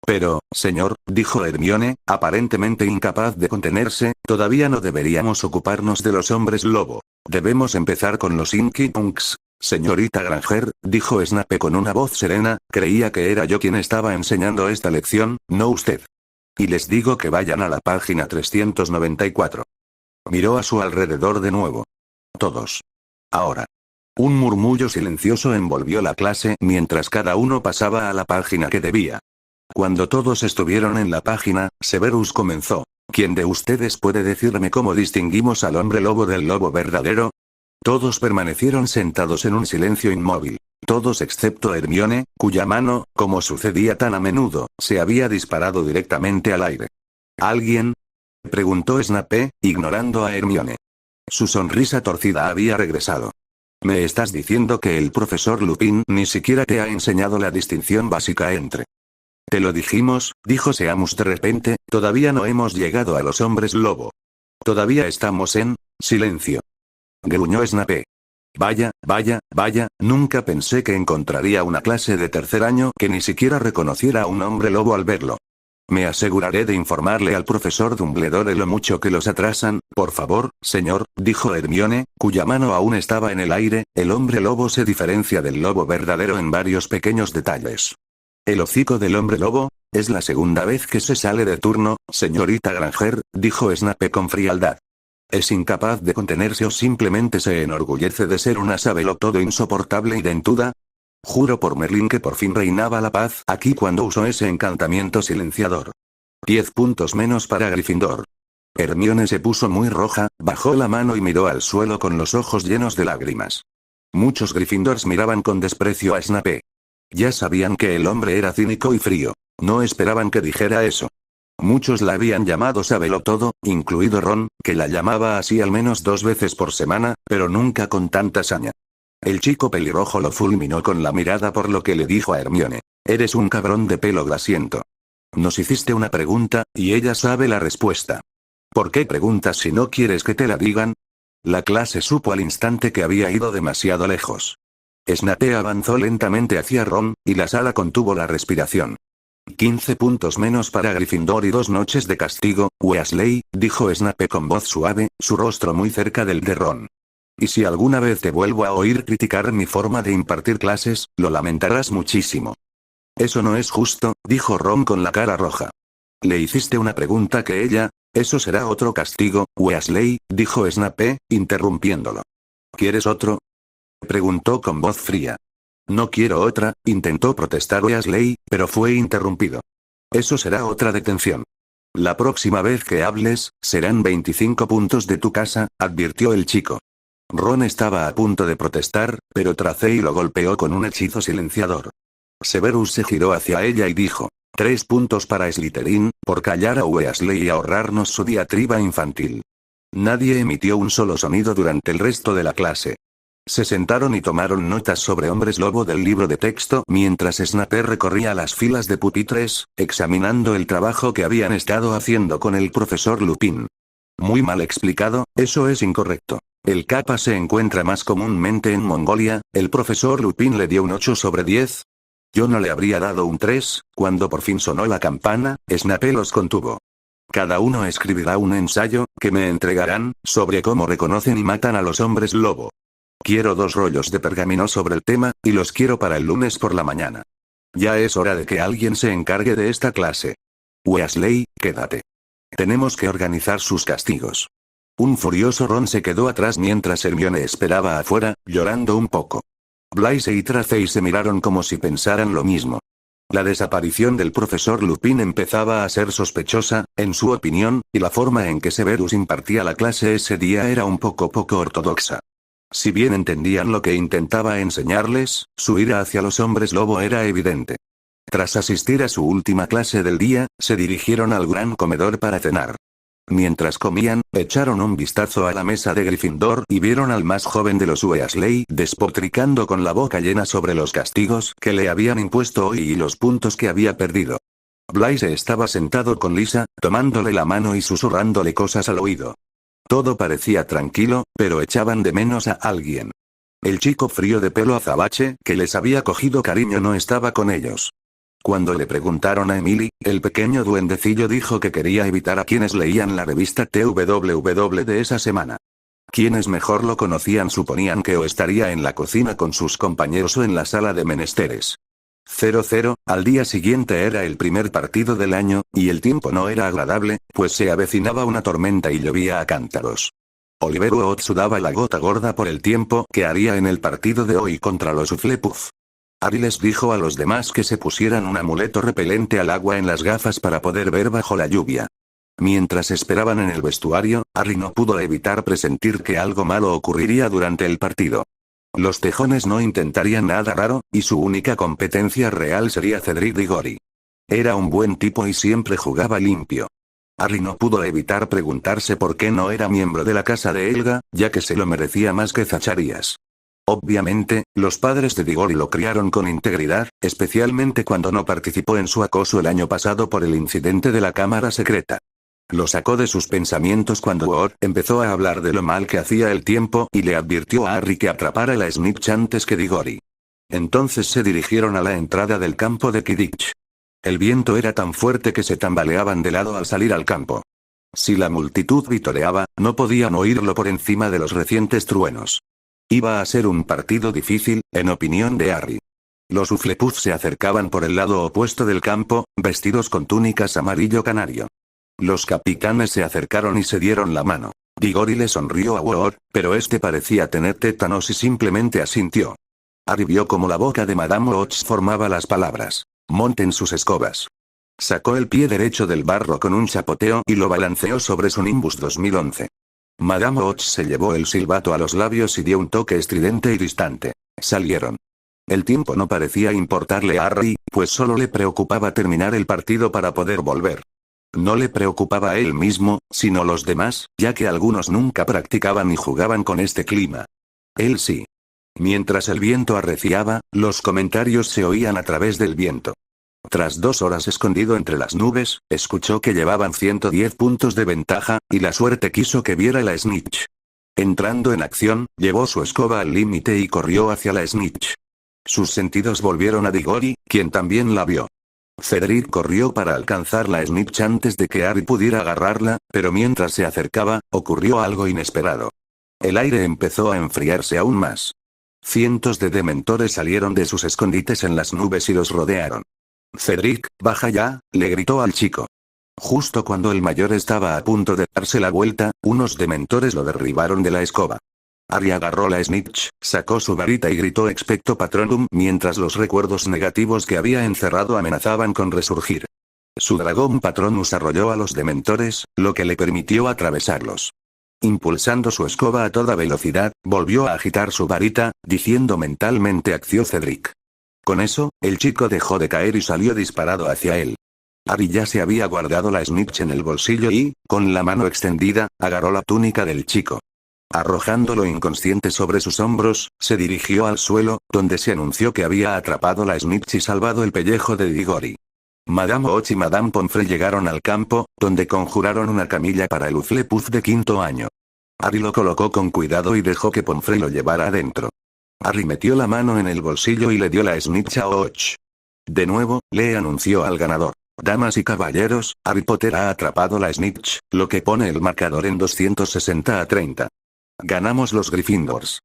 Pero, señor, dijo Hermione, aparentemente incapaz de contenerse, todavía no deberíamos ocuparnos de los hombres lobo. Debemos empezar con los Inky Punks. Señorita Granger, dijo Snape con una voz serena, creía que era yo quien estaba enseñando esta lección, no usted. Y les digo que vayan a la página 394. Miró a su alrededor de nuevo. Todos. Ahora. Un murmullo silencioso envolvió la clase mientras cada uno pasaba a la página que debía. Cuando todos estuvieron en la página, Severus comenzó. ¿Quién de ustedes puede decirme cómo distinguimos al hombre lobo del lobo verdadero? Todos permanecieron sentados en un silencio inmóvil. Todos excepto Hermione, cuya mano, como sucedía tan a menudo, se había disparado directamente al aire. ¿Alguien? Preguntó Snape, ignorando a Hermione. Su sonrisa torcida había regresado. ¿Me estás diciendo que el profesor Lupin ni siquiera te ha enseñado la distinción básica entre? Te lo dijimos, dijo Seamus de repente, todavía no hemos llegado a los hombres lobo. Todavía estamos en silencio. Gruñó Snape. Vaya, nunca pensé que encontraría una clase de tercer año que ni siquiera reconociera a un hombre lobo al verlo. Me aseguraré de informarle al profesor Dumbledore lo mucho que los atrasan, por favor, señor, dijo Hermione, cuya mano aún estaba en el aire, el hombre lobo se diferencia del lobo verdadero en varios pequeños detalles. El hocico del hombre lobo, es la segunda vez que se sale de turno, señorita Granger, dijo Snape con frialdad. Es incapaz de contenerse o simplemente se enorgullece de ser una sabelotodo insoportable y dentuda. Juro por Merlín que por fin reinaba la paz aquí cuando usó ese encantamiento silenciador. 10 puntos menos para Gryffindor. Hermione se puso muy roja, bajó la mano y miró al suelo con los ojos llenos de lágrimas. Muchos Gryffindors miraban con desprecio a Snape. Ya sabían que el hombre era cínico y frío. No esperaban que dijera eso. Muchos la habían llamado sabelotodo, incluido Ron, que la llamaba así al menos 2 veces por semana, pero nunca con tanta saña. El chico pelirrojo lo fulminó con la mirada por lo que le dijo a Hermione. Eres un cabrón de pelo grasiento. Nos hiciste una pregunta, y ella sabe la respuesta. ¿Por qué preguntas si no quieres que te la digan? La clase supo al instante que había ido demasiado lejos. Snape avanzó lentamente hacia Ron, y la sala contuvo la respiración. 15 puntos menos para Gryffindor y 2 noches de castigo, Weasley, dijo Snape con voz suave, su rostro muy cerca del de Ron. Y si alguna vez te vuelvo a oír criticar mi forma de impartir clases, lo lamentarás muchísimo. Eso no es justo, dijo Ron con la cara roja. Le hiciste una pregunta que ella, eso será otro castigo, Weasley, dijo Snape, interrumpiéndolo. ¿Quieres otro? Preguntó con voz fría. No quiero otra, intentó protestar Weasley, pero fue interrumpido. Eso será otra detención. La próxima vez que hables, serán 25 puntos de tu casa, advirtió el chico. Ron estaba a punto de protestar, pero Tracey lo golpeó con un hechizo silenciador. Severus se giró hacia ella y dijo, 3 puntos para Slytherin, por callar a Weasley y ahorrarnos su diatriba infantil. Nadie emitió un solo sonido durante el resto de la clase. Se sentaron y tomaron notas sobre hombres lobo del libro de texto mientras Snape recorría las filas de pupitres, examinando el trabajo que habían estado haciendo con el profesor Lupin. Muy mal explicado, eso es incorrecto. El kappa se encuentra más comúnmente en Mongolia, el profesor Lupin le dio un 8 sobre 10. Yo no le habría dado un 3, cuando por fin sonó la campana, Snape los contuvo. Cada uno escribirá un ensayo, que me entregarán, sobre cómo reconocen y matan a los hombres lobo. Quiero 2 rollos de pergamino sobre el tema, y los quiero para el lunes por la mañana. Ya es hora de que alguien se encargue de esta clase. Weasley, quédate. Tenemos que organizar sus castigos. Un furioso Ron se quedó atrás mientras Hermione esperaba afuera, llorando un poco. Blaise y Tracey se miraron como si pensaran lo mismo. La desaparición del profesor Lupin empezaba a ser sospechosa, en su opinión, y la forma en que Severus impartía la clase ese día era un poco ortodoxa. Si bien entendían lo que intentaba enseñarles, su ira hacia los hombres lobo era evidente. Tras asistir a su última clase del día, se dirigieron al gran comedor para cenar. Mientras comían, echaron un vistazo a la mesa de Gryffindor y vieron al más joven de los Weasley despotricando con la boca llena sobre los castigos que le habían impuesto hoy y los puntos que había perdido. Blaise estaba sentado con Lisa, tomándole la mano y susurrándole cosas al oído. Todo parecía tranquilo, pero echaban de menos a alguien. El chico frío de pelo azabache, que les había cogido cariño, no estaba con ellos. Cuando le preguntaron a Emily, el pequeño duendecillo dijo que quería evitar a quienes leían la revista TWW de esa semana. Quienes mejor lo conocían suponían que o estaría en la cocina con sus compañeros o en la sala de menesteres. 00, al día siguiente era el primer partido del año, y el tiempo no era agradable, pues se avecinaba una tormenta y llovía a cántaros. Oliver Wood sudaba la gota gorda por el tiempo que haría en el partido de hoy contra los Hufflepuff. Harry les dijo a los demás que se pusieran un amuleto repelente al agua en las gafas para poder ver bajo la lluvia. Mientras esperaban en el vestuario, Harry no pudo evitar presentir que algo malo ocurriría durante el partido. Los tejones no intentarían nada raro, y su única competencia real sería Cedric Diggory. Era un buen tipo y siempre jugaba limpio. Harry no pudo evitar preguntarse por qué no era miembro de la casa de Helga, ya que se lo merecía más que Zacharias. Obviamente, los padres de Diggory lo criaron con integridad, especialmente cuando no participó en su acoso el año pasado por el incidente de la cámara secreta. Lo sacó de sus pensamientos cuando Wood empezó a hablar de lo mal que hacía el tiempo y le advirtió a Harry que atrapara la snitch antes que Diggory. Entonces se dirigieron a la entrada del campo de Quidditch. El viento era tan fuerte que se tambaleaban de lado al salir al campo. Si la multitud vitoreaba, no podían oírlo por encima de los recientes truenos. Iba a ser un partido difícil, en opinión de Harry. Los Hufflepuff se acercaban por el lado opuesto del campo, vestidos con túnicas amarillo canario. Los capitanes se acercaron y se dieron la mano. Diggory le sonrió a Wood, pero este parecía tener tétanos y simplemente asintió. Harry vio cómo la boca de Madame Ox formaba las palabras: monten sus escobas. Sacó el pie derecho del barro con un chapoteo y lo balanceó sobre su Nimbus 2011. Madame Ox se llevó el silbato a los labios y dio un toque estridente y distante. Salieron. El tiempo no parecía importarle a Harry, pues solo le preocupaba terminar el partido para poder volver. No le preocupaba a él mismo, sino los demás, ya que algunos nunca practicaban ni jugaban con este clima. Él sí. Mientras el viento arreciaba, los comentarios se oían a través del viento. Tras 2 horas escondido entre las nubes, escuchó que llevaban 110 puntos de ventaja, y la suerte quiso que viera la snitch. Entrando en acción, llevó su escoba al límite y corrió hacia la snitch. Sus sentidos volvieron a Diggory, quien también la vio. Cedric corrió para alcanzar la snitch antes de que Harry pudiera agarrarla, pero mientras se acercaba, ocurrió algo inesperado. El aire empezó a enfriarse aún más. Cientos de dementores salieron de sus escondites en las nubes y los rodearon. Cedric, baja ya, le gritó al chico. Justo cuando el mayor estaba a punto de darse la vuelta, unos dementores lo derribaron de la escoba. Harry agarró la snitch, sacó su varita y gritó Expecto Patronum mientras los recuerdos negativos que había encerrado amenazaban con resurgir. Su dragón Patronus arrolló a los dementores, lo que le permitió atravesarlos. Impulsando su escoba a toda velocidad, volvió a agitar su varita, diciendo mentalmente Accio Cedric. Con eso, el chico dejó de caer y salió disparado hacia él. Harry ya se había guardado la snitch en el bolsillo y, con la mano extendida, agarró la túnica del chico. Arrojándolo inconsciente sobre sus hombros, se dirigió al suelo, donde se anunció que había atrapado la snitch y salvado el pellejo de Diggory. Madame Och y Madame Pomfrey llegaron al campo, donde conjuraron una camilla para el Hufflepuff de 5º año. Harry lo colocó con cuidado y dejó que Pomfrey lo llevara adentro. Harry metió la mano en el bolsillo y le dio la snitch a Och. De nuevo, le anunció al ganador. Damas y caballeros, Harry Potter ha atrapado la snitch, lo que pone el marcador en 260-30. Ganamos los Gryffindors.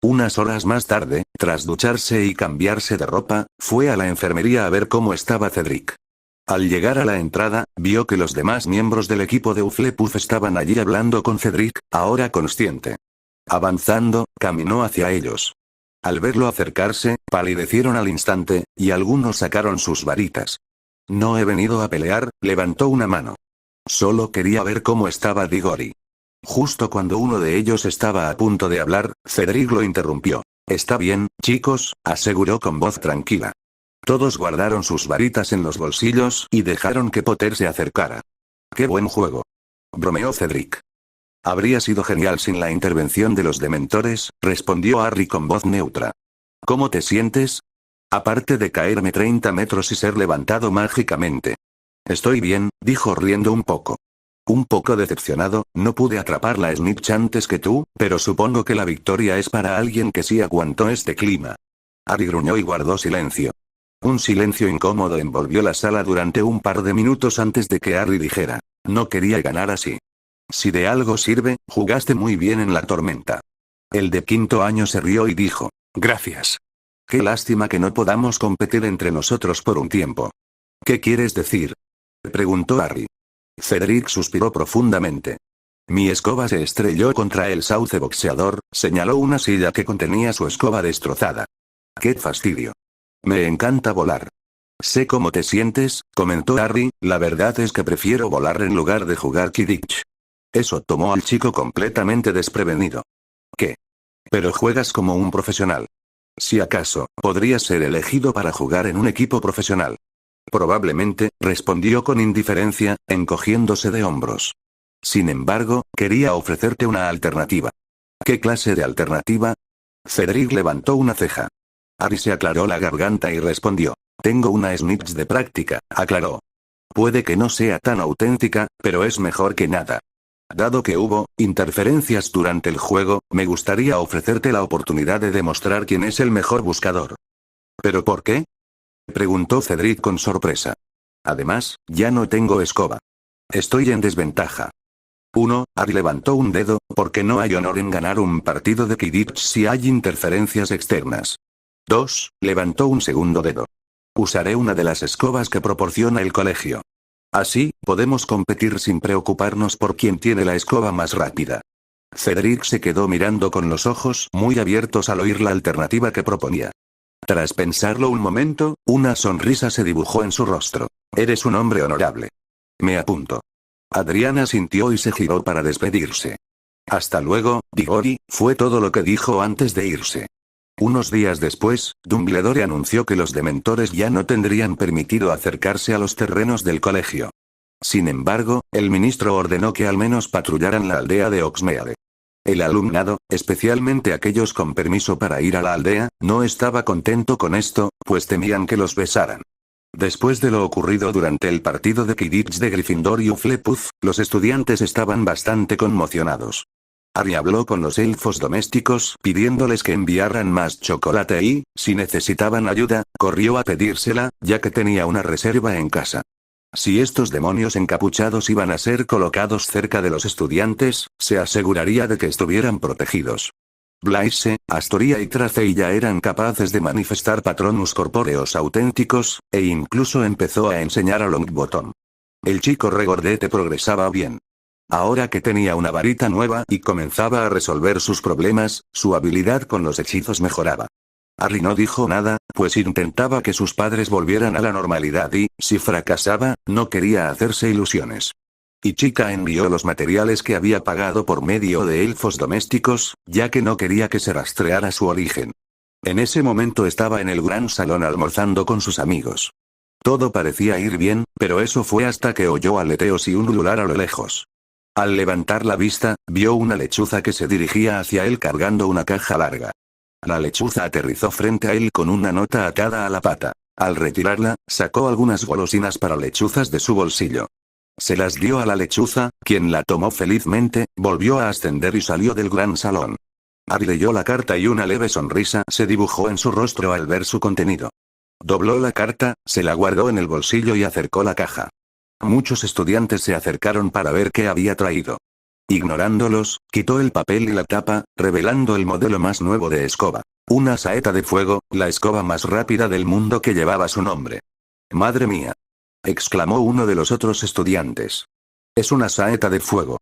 Unas horas más tarde, tras ducharse y cambiarse de ropa, fue a la enfermería a ver cómo estaba Cedric. Al llegar a la entrada, vio que los demás miembros del equipo de Hufflepuff estaban allí hablando con Cedric, ahora consciente. Avanzando, caminó hacia ellos. Al verlo acercarse, palidecieron al instante, y algunos sacaron sus varitas. No he venido a pelear, levantó una mano. Solo quería ver cómo estaba Diggory. Justo cuando uno de ellos estaba a punto de hablar, Cedric lo interrumpió. Está bien, chicos, aseguró con voz tranquila. Todos guardaron sus varitas en los bolsillos y dejaron que Potter se acercara. ¡Qué buen juego!, bromeó Cedric. Habría sido genial sin la intervención de los dementores, respondió Harry con voz neutra. ¿Cómo te sientes? Aparte de caerme 30 metros y ser levantado mágicamente. Estoy bien, dijo riendo un poco. Un poco decepcionado, no pude atrapar la snitch antes que tú, pero supongo que la victoria es para alguien que sí aguantó este clima. Harry gruñó y guardó silencio. Un silencio incómodo envolvió la sala durante un par de minutos antes de que Harry dijera. No quería ganar así. Si de algo sirve, jugaste muy bien en la tormenta. El de quinto año se rió y dijo. Gracias. Qué lástima que no podamos competir entre nosotros por un tiempo. ¿Qué quieres decir?, preguntó Harry. Cedric suspiró profundamente. Mi escoba se estrelló contra el sauce boxeador, señaló una silla que contenía su escoba destrozada. ¡Qué fastidio! Me encanta volar. Sé cómo te sientes, comentó Harry, la verdad es que prefiero volar en lugar de jugar Quidditch. Eso tomó al chico completamente desprevenido. ¿Qué? Pero juegas como un profesional. Si acaso, podrías ser elegido para jugar en un equipo profesional. Probablemente, respondió con indiferencia, encogiéndose de hombros. Sin embargo, quería ofrecerte una alternativa. ¿Qué clase de alternativa? Cedric levantó una ceja. Harry se aclaró la garganta y respondió. Tengo una snitch de práctica, aclaró. Puede que no sea tan auténtica, pero es mejor que nada. Dado que hubo interferencias durante el juego, me gustaría ofrecerte la oportunidad de demostrar quién es el mejor buscador. ¿Pero por qué?, preguntó Cedric con sorpresa. Además, ya no tengo escoba. Estoy en desventaja. 1. Harry levantó un dedo, porque no hay honor en ganar un partido de Quidditch si hay interferencias externas. 2. Levantó un segundo dedo. Usaré una de las escobas que proporciona el colegio. Así, podemos competir sin preocuparnos por quién tiene la escoba más rápida. Cedric se quedó mirando con los ojos muy abiertos al oír la alternativa que proponía. Tras pensarlo un momento, una sonrisa se dibujó en su rostro. Eres un hombre honorable. Me apunto. Adriana sintió y se giró para despedirse. Hasta luego, Diggory, fue todo lo que dijo antes de irse. Unos días después, Dumbledore anunció que los dementores ya no tendrían permitido acercarse a los terrenos del colegio. Sin embargo, el ministro ordenó que al menos patrullaran la aldea de Hogsmeade. El alumnado, especialmente aquellos con permiso para ir a la aldea, no estaba contento con esto, pues temían que los besaran. Después de lo ocurrido durante el partido de Quidditch de Gryffindor y Hufflepuff, los estudiantes estaban bastante conmocionados. Harry habló con los elfos domésticos pidiéndoles que enviaran más chocolate y, si necesitaban ayuda, corrió a pedírsela, ya que tenía una reserva en casa. Si estos demonios encapuchados iban a ser colocados cerca de los estudiantes, se aseguraría de que estuvieran protegidos. Blaise, Astoria y Tracey ya eran capaces de manifestar patronus corpóreos auténticos, e incluso empezó a enseñar a Longbottom. El chico regordete progresaba bien. Ahora que tenía una varita nueva y comenzaba a resolver sus problemas, su habilidad con los hechizos mejoraba. Harry no dijo nada, pues intentaba que sus padres volvieran a la normalidad y, si fracasaba, no quería hacerse ilusiones. Y Chica envió los materiales que había pagado por medio de elfos domésticos, ya que no quería que se rastreara su origen. En ese momento estaba en el gran salón almorzando con sus amigos. Todo parecía ir bien, pero eso fue hasta que oyó aleteos y un ulular a lo lejos. Al levantar la vista, vio una lechuza que se dirigía hacia él cargando una caja larga. La lechuza aterrizó frente a él con una nota atada a la pata. Al retirarla, sacó algunas golosinas para lechuzas de su bolsillo. Se las dio a la lechuza, quien la tomó felizmente, volvió a ascender y salió del gran salón. Harry leyó la carta y una leve sonrisa se dibujó en su rostro al ver su contenido. Dobló la carta, se la guardó en el bolsillo y acercó la caja. Muchos estudiantes se acercaron para ver qué había traído. Ignorándolos, quitó el papel y la tapa, revelando el modelo más nuevo de escoba. Una saeta de fuego, la escoba más rápida del mundo que llevaba su nombre. ¡Madre mía!, exclamó uno de los otros estudiantes. Es una saeta de fuego.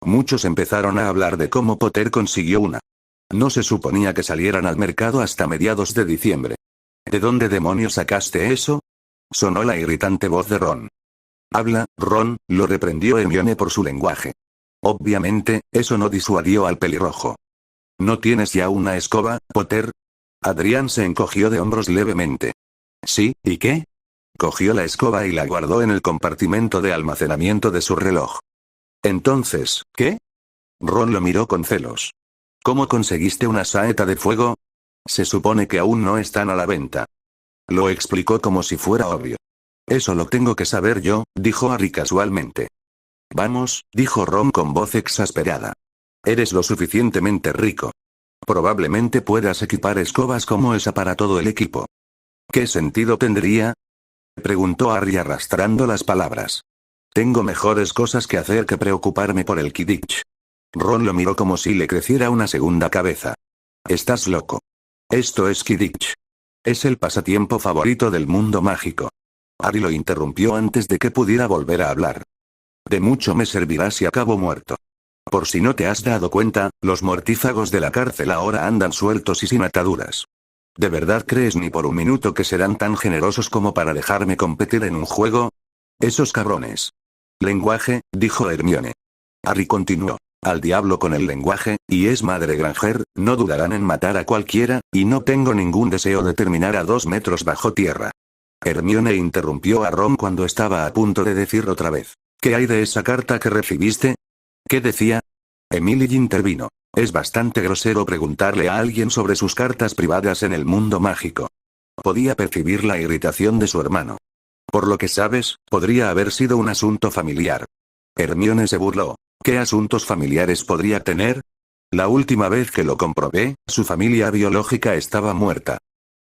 Muchos empezaron a hablar de cómo Potter consiguió una. No se suponía que salieran al mercado hasta mediados de diciembre. ¿De dónde demonios sacaste eso? Sonó la irritante voz de Ron. Habla, Ron, lo reprendió Hermione por su lenguaje. Obviamente, eso no disuadió al pelirrojo. ¿No tienes ya una escoba, Potter? Adrián se encogió de hombros levemente. Sí, ¿y qué? Cogió la escoba y la guardó en el compartimento de almacenamiento de su reloj. Entonces, ¿qué? Ron lo miró con celos. ¿Cómo conseguiste una saeta de fuego? Se supone que aún no están a la venta. Lo explicó como si fuera obvio. Eso lo tengo que saber yo, dijo Harry casualmente. Vamos, dijo Ron con voz exasperada. Eres lo suficientemente rico. Probablemente puedas equipar escobas como esa para todo el equipo. ¿Qué sentido tendría? Preguntó Harry arrastrando las palabras. Tengo mejores cosas que hacer que preocuparme por el Quidditch. Ron lo miró como si le creciera una segunda cabeza. Estás loco. Esto es Quidditch. Es el pasatiempo favorito del mundo mágico. Harry lo interrumpió antes de que pudiera volver a hablar. De mucho me servirá si acabo muerto. Por si no te has dado cuenta, los mortífagos de la cárcel ahora andan sueltos y sin ataduras. ¿De verdad crees ni por un minuto que serán tan generosos como para dejarme competir en un juego? Esos cabrones. Lenguaje, dijo Hermione. Harry continuó. Al diablo con el lenguaje, y es madre Granger, no dudarán en matar a cualquiera, y no tengo ningún deseo de terminar a 2 metros bajo tierra. Hermione interrumpió a Ron cuando estaba a punto de decir otra vez. ¿Qué hay de esa carta que recibiste? ¿Qué decía? Emily intervino. Es bastante grosero preguntarle a alguien sobre sus cartas privadas en el mundo mágico. Podía percibir la irritación de su hermano. Por lo que sabes, podría haber sido un asunto familiar. Hermione se burló. ¿Qué asuntos familiares podría tener? La última vez que lo comprobé, su familia biológica estaba muerta.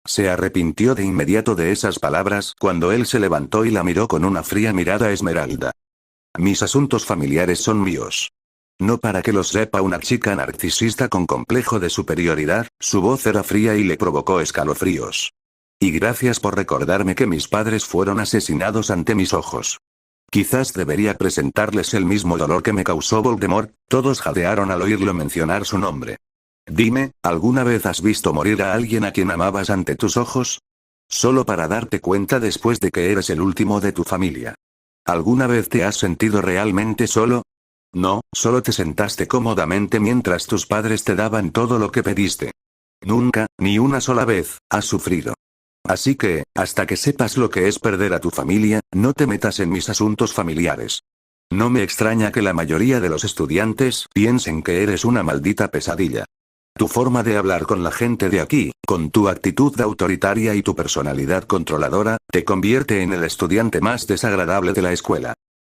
Se arrepintió de inmediato de esas palabras cuando él se levantó y la miró con una fría mirada esmeralda. Mis asuntos familiares son míos. No para que lo sepa una chica narcisista con complejo de superioridad, su voz era fría y le provocó escalofríos. Y gracias por recordarme que mis padres fueron asesinados ante mis ojos. Quizás debería presentarles el mismo dolor que me causó Voldemort. Todos jadearon al oírlo mencionar su nombre. Dime, ¿alguna vez has visto morir a alguien a quien amabas ante tus ojos? Solo para darte cuenta después de que eres el último de tu familia. ¿Alguna vez te has sentido realmente solo? No, solo te sentaste cómodamente mientras tus padres te daban todo lo que pediste. Nunca, ni una sola vez, has sufrido. Así que, hasta que sepas lo que es perder a tu familia, no te metas en mis asuntos familiares. No me extraña que la mayoría de los estudiantes piensen que eres una maldita pesadilla. Tu forma de hablar con la gente de aquí, con tu actitud autoritaria y tu personalidad controladora, te convierte en el estudiante más desagradable de la escuela.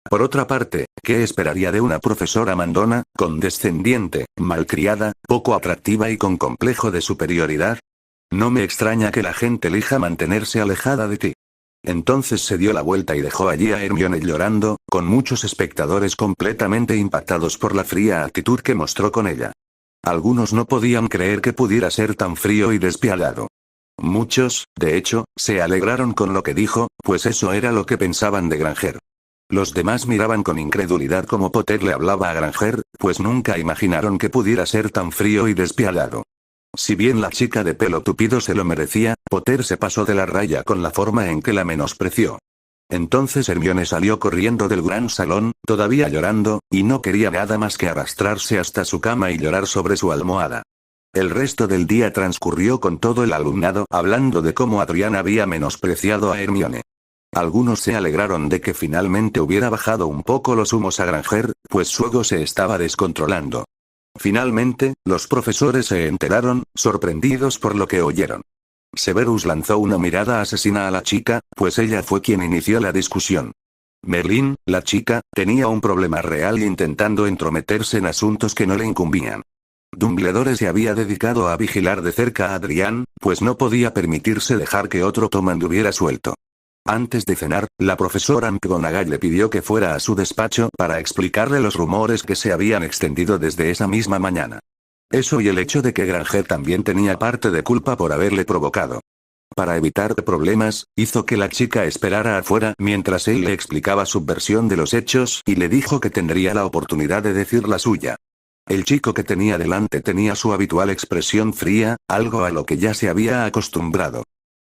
Por otra parte, ¿qué esperaría de una profesora mandona, condescendiente, malcriada, poco atractiva y con complejo de superioridad? No me extraña que la gente elija mantenerse alejada de ti. Entonces se dio la vuelta y dejó allí a Hermione llorando, con muchos espectadores completamente impactados por la fría actitud que mostró con ella. Algunos no podían creer que pudiera ser tan frío y despiadado. Muchos, de hecho, se alegraron con lo que dijo, pues eso era lo que pensaban de Granger. Los demás miraban con incredulidad cómo Potter le hablaba a Granger, pues nunca imaginaron que pudiera ser tan frío y despiadado. Si bien la chica de pelo tupido se lo merecía, Potter se pasó de la raya con la forma en que la menospreció. Entonces Hermione salió corriendo del gran salón, todavía llorando, y no quería nada más que arrastrarse hasta su cama y llorar sobre su almohada. El resto del día transcurrió con todo el alumnado hablando de cómo Adrián había menospreciado a Hermione. Algunos se alegraron de que finalmente hubiera bajado un poco los humos a Granger, pues su ego se estaba descontrolando. Finalmente, los profesores se enteraron, sorprendidos por lo que oyeron. Severus lanzó una mirada asesina a la chica, pues ella fue quien inició la discusión. Merlin, la chica, tenía un problema real intentando entrometerse en asuntos que no le incumbían. Dumbledore se había dedicado a vigilar de cerca a Adrián, pues no podía permitirse dejar que otro Tom anduviera suelto. Antes de cenar, la profesora McGonagall le pidió que fuera a su despacho para explicarle los rumores que se habían extendido desde esa misma mañana. Eso y el hecho de que Granger también tenía parte de culpa por haberle provocado. Para evitar problemas, hizo que la chica esperara afuera mientras él le explicaba su versión de los hechos y le dijo que tendría la oportunidad de decir la suya. El chico que tenía delante tenía su habitual expresión fría, algo a lo que ya se había acostumbrado.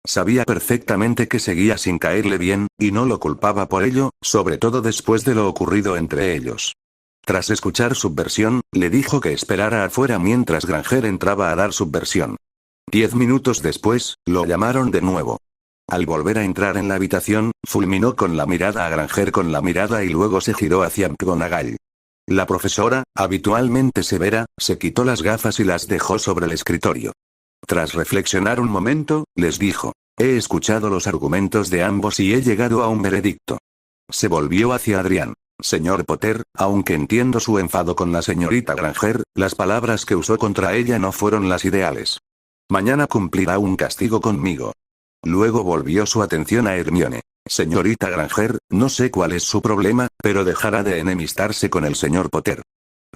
Sabía perfectamente que seguía sin caerle bien, y no lo culpaba por ello, sobre todo después de lo ocurrido entre ellos. Tras escuchar su versión, le dijo que esperara afuera mientras Granger entraba a dar su versión. 10 minutos después, lo llamaron de nuevo. Al volver a entrar en la habitación, fulminó con la mirada a Granger con la mirada y luego se giró hacia McGonagall. La profesora, habitualmente severa, se quitó las gafas y las dejó sobre el escritorio. Tras reflexionar un momento, les dijo: he escuchado los argumentos de ambos y he llegado a un veredicto. Se volvió hacia Adrián. Señor Potter, aunque entiendo su enfado con la señorita Granger, las palabras que usó contra ella no fueron las ideales. Mañana cumplirá un castigo conmigo. Luego volvió su atención a Hermione. Señorita Granger, no sé cuál es su problema, pero dejará de enemistarse con el señor Potter.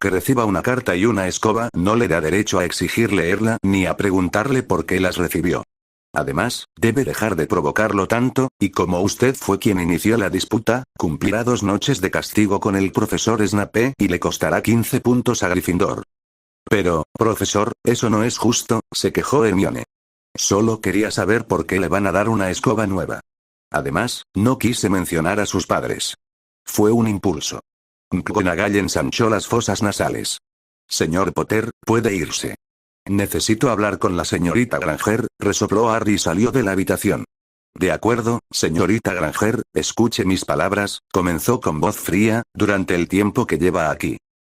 Que reciba una carta y una escoba no le da derecho a exigir leerla ni a preguntarle por qué las recibió. Además, debe dejar de provocarlo tanto, y como usted fue quien inició la disputa, cumplirá 2 noches de castigo con el profesor Snape y le costará 15 puntos a Gryffindor. Pero, profesor, eso no es justo, se quejó Hermione. Solo quería saber por qué le van a dar una escoba nueva. Además, no quise mencionar a sus padres. Fue un impulso. McGonagall ensanchó las fosas nasales. Señor Potter, puede irse. Necesito hablar con la señorita Granger, resopló Harry y salió de la habitación. De acuerdo, señorita Granger, escuche mis palabras, comenzó con voz fría, durante el tiempo que lleva aquí.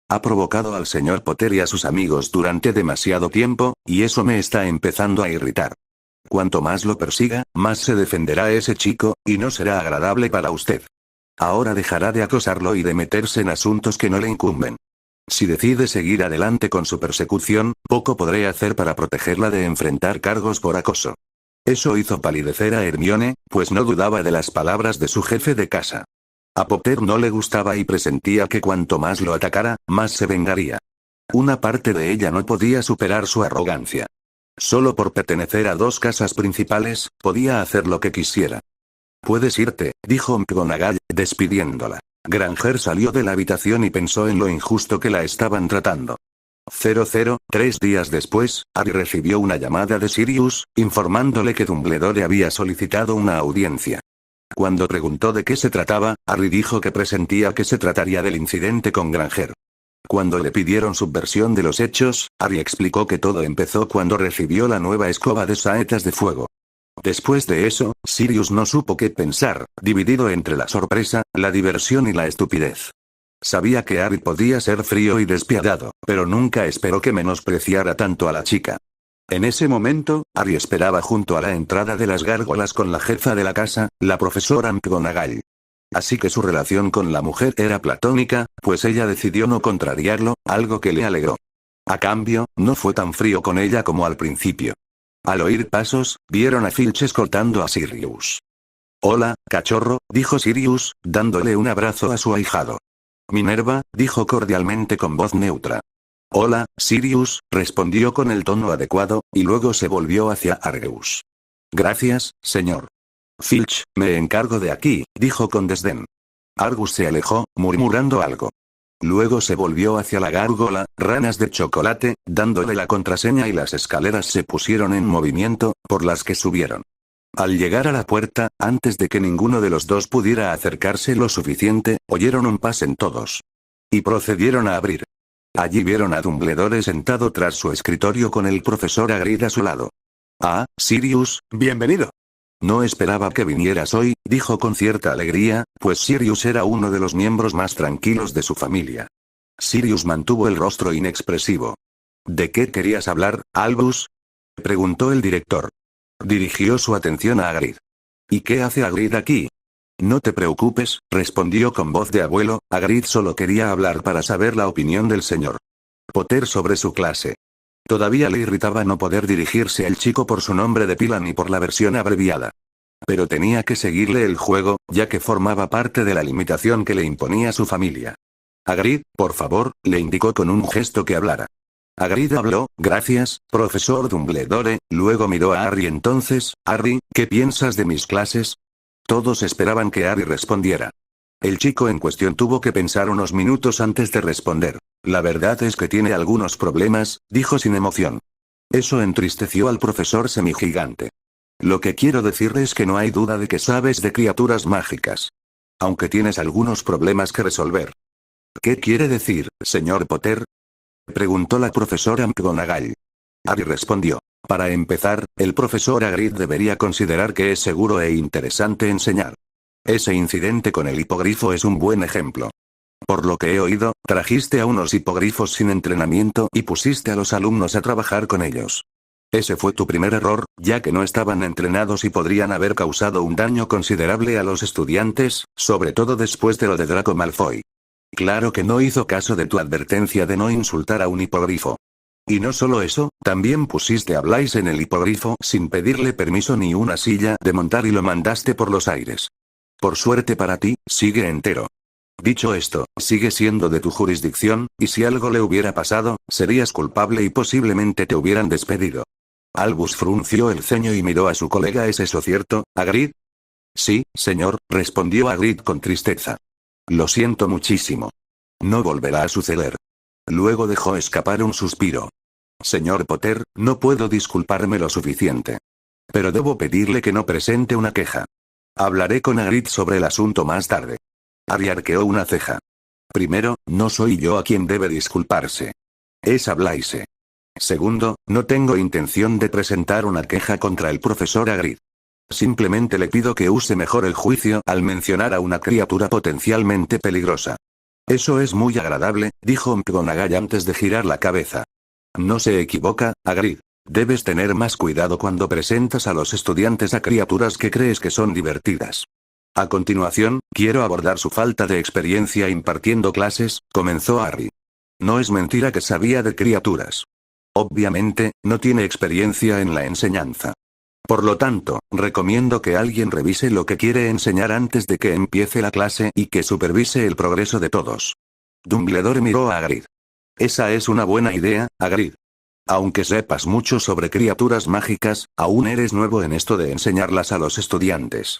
Ha provocado al señor Potter y a sus amigos durante demasiado tiempo, y eso me está empezando a irritar. Cuanto más lo persiga, más se defenderá ese chico, y no será agradable para usted. Ahora dejará de acosarlo y de meterse en asuntos que no le incumben. Si decide seguir adelante con su persecución, poco podré hacer para protegerla de enfrentar cargos por acoso. Eso hizo palidecer a Hermione, pues no dudaba de las palabras de su jefe de casa. A Potter no le gustaba y presentía que cuanto más lo atacara, más se vengaría. Una parte de ella no podía superar su arrogancia. Solo por pertenecer a 2 casas principales, podía hacer lo que quisiera. Puedes irte, dijo McGonagall, despidiéndola. Granger salió de la habitación y pensó en lo injusto que la estaban tratando. 3 días después, Harry recibió una llamada de Sirius, informándole que Dumbledore había solicitado una audiencia. Cuando preguntó de qué se trataba, Harry dijo que presentía que se trataría del incidente con Granger. Cuando le pidieron su versión de los hechos, Harry explicó que todo empezó cuando recibió la nueva escoba de saetas de fuego. Después de eso, Sirius no supo qué pensar, dividido entre la sorpresa, la diversión y la estupidez. Sabía que Harry podía ser frío y despiadado, pero nunca esperó que menospreciara tanto a la chica. En ese momento, Harry esperaba junto a la entrada de las gárgolas con la jefa de la casa, la profesora McGonagall. Así que su relación con la mujer era platónica, pues ella decidió no contrariarlo, algo que le alegró. A cambio, no fue tan frío con ella como al principio. Al oír pasos, vieron a Filch escoltando a Sirius. Hola, cachorro, dijo Sirius, dándole un abrazo a su ahijado. Minerva, dijo cordialmente con voz neutra. Hola, Sirius, respondió con el tono adecuado, y luego se volvió hacia Argus. Gracias, señor. Filch, me encargo de aquí, dijo con desdén. Argus se alejó, murmurando algo. Luego se volvió hacia la gárgola, ranas de chocolate, dándole la contraseña y las escaleras se pusieron en movimiento, por las que subieron. Al llegar a la puerta, antes de que ninguno de los dos pudiera acercarse lo suficiente, oyeron un pas en todos. Y procedieron a abrir. Allí vieron a Dumbledore sentado tras su escritorio con el profesor Hagrid a su lado. Ah, Sirius, bienvenido. No esperaba que vinieras hoy, dijo con cierta alegría, pues Sirius era uno de los miembros más tranquilos de su familia. Sirius mantuvo el rostro inexpresivo. ¿De qué querías hablar, Albus?, preguntó el director. Dirigió su atención a Hagrid. ¿Y qué hace Hagrid aquí? No te preocupes, respondió con voz de abuelo, Hagrid solo quería hablar para saber la opinión del señor Potter sobre su clase. Todavía le irritaba no poder dirigirse al chico por su nombre de pila ni por la versión abreviada. Pero tenía que seguirle el juego, ya que formaba parte de la limitación que le imponía su familia. Hagrid, por favor, le indicó con un gesto que hablara. Hagrid habló, gracias, profesor Dumbledore, luego miró a Harry entonces, Harry, ¿qué piensas de mis clases? Todos esperaban que Harry respondiera. El chico en cuestión tuvo que pensar unos minutos antes de responder. La verdad es que tiene algunos problemas, dijo sin emoción. Eso entristeció al profesor semigigante. Lo que quiero decirle es que no hay duda de que sabes de criaturas mágicas. Aunque tienes algunos problemas que resolver. ¿Qué quiere decir, señor Potter? Preguntó la profesora McGonagall. Harry respondió. Para empezar, el profesor Hagrid debería considerar que es seguro e interesante enseñar. Ese incidente con el hipogrifo es un buen ejemplo. Por lo que he oído, trajiste a unos hipogrifos sin entrenamiento y pusiste a los alumnos a trabajar con ellos. Ese fue tu primer error, ya que no estaban entrenados y podrían haber causado un daño considerable a los estudiantes, sobre todo después de lo de Draco Malfoy. Claro que no hizo caso de tu advertencia de no insultar a un hipogrifo. Y no solo eso, también pusiste a Blaise en el hipogrifo sin pedirle permiso ni una silla de montar y lo mandaste por los aires. Por suerte para ti, sigue entero. Dicho esto, sigue siendo de tu jurisdicción, y si algo le hubiera pasado, serías culpable y posiblemente te hubieran despedido. Albus frunció el ceño y miró a su colega. ¿Es eso cierto, Hagrid? Sí, señor, respondió Hagrid con tristeza. Lo siento muchísimo. No volverá a suceder. Luego dejó escapar un suspiro. Señor Potter, no puedo disculparme lo suficiente. Pero debo pedirle que no presente una queja. Hablaré con Hagrid sobre el asunto más tarde. Harry arqueó una ceja. Primero, no soy yo a quien debe disculparse. Es a Blaise. Segundo, no tengo intención de presentar una queja contra el profesor Hagrid. Simplemente le pido que use mejor el juicio al mencionar a una criatura potencialmente peligrosa. Eso es muy agradable, dijo McGonagall antes de girar la cabeza. No se equivoca, Hagrid. Debes tener más cuidado cuando presentas a los estudiantes a criaturas que crees que son divertidas. A continuación, quiero abordar su falta de experiencia impartiendo clases, comenzó Harry. No es mentira que sabía de criaturas. Obviamente, no tiene experiencia en la enseñanza. Por lo tanto, recomiendo que alguien revise lo que quiere enseñar antes de que empiece la clase y que supervise el progreso de todos. Dumbledore miró a Hagrid. Esa es una buena idea, Hagrid. Aunque sepas mucho sobre criaturas mágicas, aún eres nuevo en esto de enseñarlas a los estudiantes.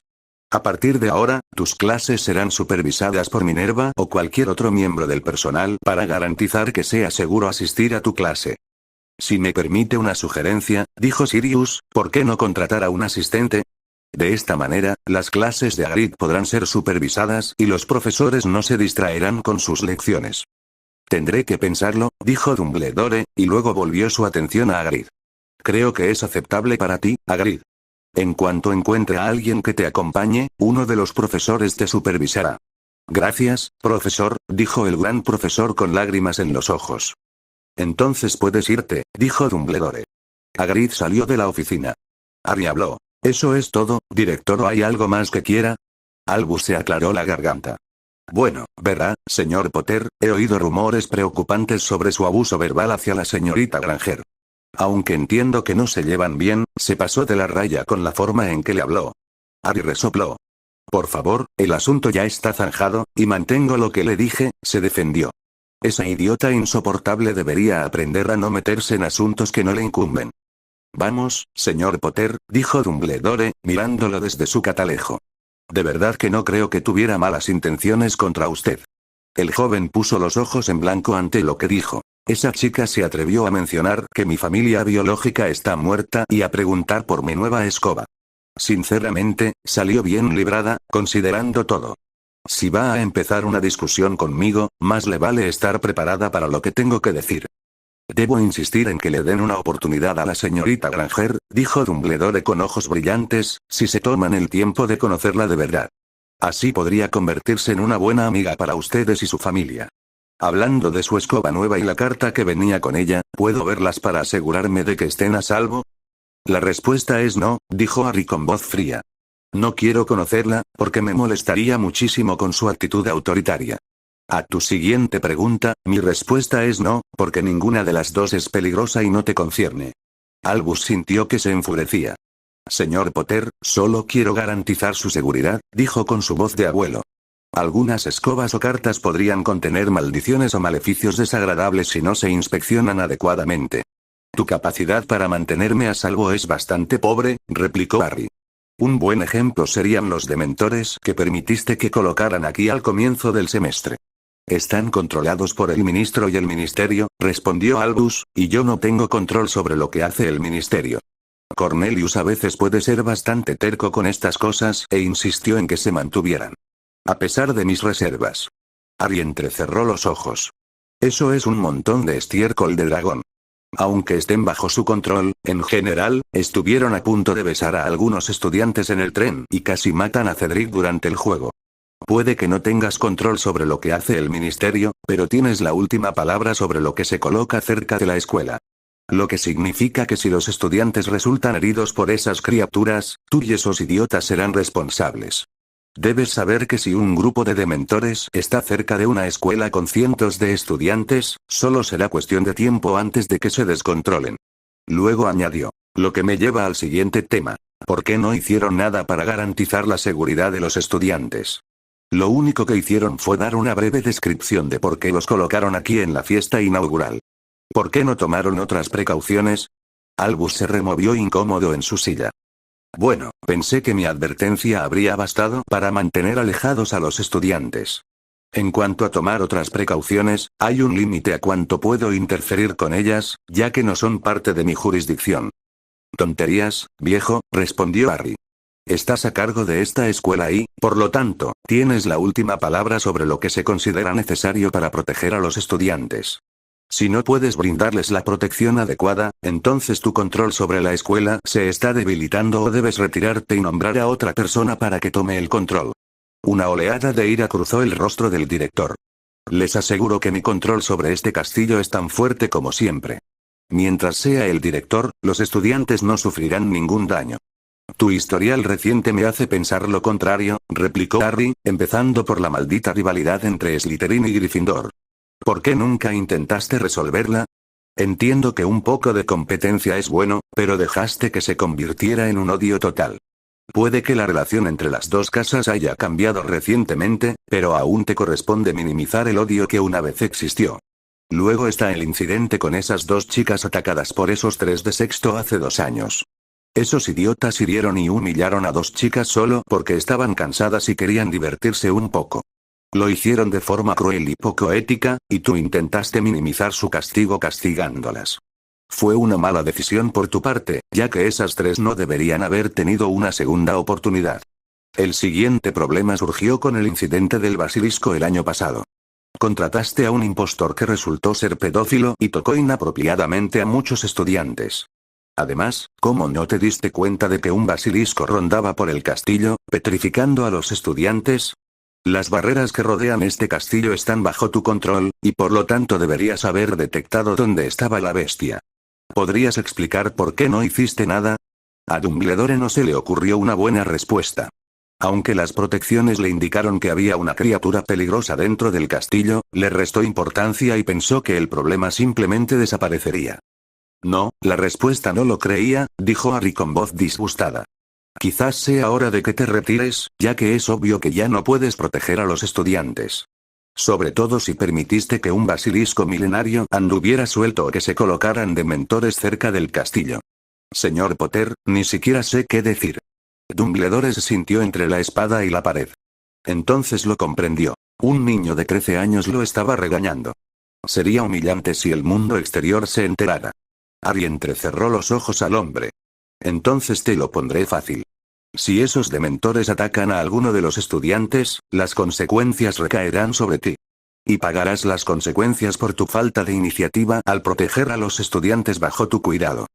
A partir de ahora, tus clases serán supervisadas por Minerva o cualquier otro miembro del personal para garantizar que sea seguro asistir a tu clase. Si me permite una sugerencia, dijo Sirius, ¿por qué no contratar a un asistente? De esta manera, las clases de Hagrid podrán ser supervisadas y los profesores no se distraerán con sus lecciones. Tendré que pensarlo, dijo Dumbledore, y luego volvió su atención a Hagrid. Creo que es aceptable para ti, Hagrid. En cuanto encuentre a alguien que te acompañe, uno de los profesores te supervisará. Gracias, profesor, dijo el gran profesor con lágrimas en los ojos. Entonces puedes irte, dijo Dumbledore. Hagrid salió de la oficina. Harry habló. ¿Eso es todo, director, o hay algo más que quiera? Albus se aclaró la garganta. Bueno, verá, señor Potter, he oído rumores preocupantes sobre su abuso verbal hacia la señorita Granger. Aunque entiendo que no se llevan bien, se pasó de la raya con la forma en que le habló. Harry resopló. Por favor, el asunto ya está zanjado, y mantengo lo que le dije, se defendió. Esa idiota insoportable debería aprender a no meterse en asuntos que no le incumben. Vamos, señor Potter, dijo Dumbledore, mirándolo desde su catalejo. De verdad que no creo que tuviera malas intenciones contra usted. El joven puso los ojos en blanco ante lo que dijo. Esa chica se atrevió a mencionar que mi familia biológica está muerta y a preguntar por mi nueva escoba. Sinceramente, salió bien librada, considerando todo. Si va a empezar una discusión conmigo, más le vale estar preparada para lo que tengo que decir. Debo insistir en que le den una oportunidad a la señorita Granger, dijo Dumbledore con ojos brillantes, si se toman el tiempo de conocerla de verdad. Así podría convertirse en una buena amiga para ustedes y su familia. Hablando de su escoba nueva y la carta que venía con ella, ¿puedo verlas para asegurarme de que estén a salvo? La respuesta es no, dijo Harry con voz fría. No quiero conocerla, porque me molestaría muchísimo con su actitud autoritaria. A tu siguiente pregunta, mi respuesta es no, porque ninguna de las dos es peligrosa y no te concierne. Albus sintió que se enfurecía. Señor Potter, solo quiero garantizar su seguridad, dijo con su voz de abuelo. Algunas escobas o cartas podrían contener maldiciones o maleficios desagradables si no se inspeccionan adecuadamente. Tu capacidad para mantenerme a salvo es bastante pobre, replicó Harry. Un buen ejemplo serían los dementores que permitiste que colocaran aquí al comienzo del semestre. Están controlados por el ministro y el ministerio, respondió Albus, y yo no tengo control sobre lo que hace el ministerio. Cornelius a veces puede ser bastante terco con estas cosas e insistió en que se mantuvieran. A pesar de mis reservas. Harry entrecerró los ojos. Eso es un montón de estiércol de dragón. Aunque estén bajo su control, en general, estuvieron a punto de besar a algunos estudiantes en el tren y casi matan a Cedric durante el juego. Puede que no tengas control sobre lo que hace el ministerio, pero tienes la última palabra sobre lo que se coloca cerca de la escuela. Lo que significa que si los estudiantes resultan heridos por esas criaturas, tú y esos idiotas serán responsables. Debes saber que si un grupo de dementores está cerca de una escuela con cientos de estudiantes, solo será cuestión de tiempo antes de que se descontrolen. Luego añadió. Lo que me lleva al siguiente tema. ¿Por qué no hicieron nada para garantizar la seguridad de los estudiantes? Lo único que hicieron fue dar una breve descripción de por qué los colocaron aquí en la fiesta inaugural. ¿Por qué no tomaron otras precauciones? Albus se removió incómodo en su silla. Bueno, pensé que mi advertencia habría bastado para mantener alejados a los estudiantes. En cuanto a tomar otras precauciones, hay un límite a cuánto puedo interferir con ellas, ya que no son parte de mi jurisdicción. Tonterías, viejo, respondió Harry. Estás a cargo de esta escuela y, por lo tanto, tienes la última palabra sobre lo que se considera necesario para proteger a los estudiantes. Si no puedes brindarles la protección adecuada, entonces tu control sobre la escuela se está debilitando o debes retirarte y nombrar a otra persona para que tome el control. Una oleada de ira cruzó el rostro del director. Les aseguro que mi control sobre este castillo es tan fuerte como siempre. Mientras sea el director, los estudiantes no sufrirán ningún daño. Tu historial reciente me hace pensar lo contrario, replicó Harry, empezando por la maldita rivalidad entre Slytherin y Gryffindor. ¿Por qué nunca intentaste resolverla? Entiendo que un poco de competencia es bueno, pero dejaste que se convirtiera en un odio total. Puede que la relación entre las dos casas haya cambiado recientemente, pero aún te corresponde minimizar el odio que una vez existió. Luego está el incidente con esas dos chicas atacadas por esos tres de sexto hace 2 años. Esos idiotas hirieron y humillaron a 2 chicas solo porque estaban cansadas y querían divertirse un poco. Lo hicieron de forma cruel y poco ética, y tú intentaste minimizar su castigo castigándolas. Fue una mala decisión por tu parte, ya que esas 3 no deberían haber tenido una segunda oportunidad. El siguiente problema surgió con el incidente del basilisco el año pasado. Contrataste a un impostor que resultó ser pedófilo y tocó inapropiadamente a muchos estudiantes. Además, ¿cómo no te diste cuenta de que un basilisco rondaba por el castillo, petrificando a los estudiantes? Las barreras que rodean este castillo están bajo tu control, y por lo tanto deberías haber detectado dónde estaba la bestia. ¿Podrías explicar por qué no hiciste nada? A Dumbledore no se le ocurrió una buena respuesta. Aunque las protecciones le indicaron que había una criatura peligrosa dentro del castillo, le restó importancia y pensó que el problema simplemente desaparecería. No, la respuesta no lo creía, dijo Harry con voz disgustada. Quizás sea hora de que te retires, ya que es obvio que ya no puedes proteger a los estudiantes. Sobre todo si permitiste que un basilisco milenario anduviera suelto o que se colocaran dementores cerca del castillo. Señor Potter, ni siquiera sé qué decir. Dumbledore se sintió entre la espada y la pared. Entonces lo comprendió. Un niño de 13 años lo estaba regañando. Sería humillante si el mundo exterior se enterara. Harry entrecerró los ojos al hombre. Entonces te lo pondré fácil. Si esos dementores atacan a alguno de los estudiantes, las consecuencias recaerán sobre ti. Y pagarás las consecuencias por tu falta de iniciativa al proteger a los estudiantes bajo tu cuidado.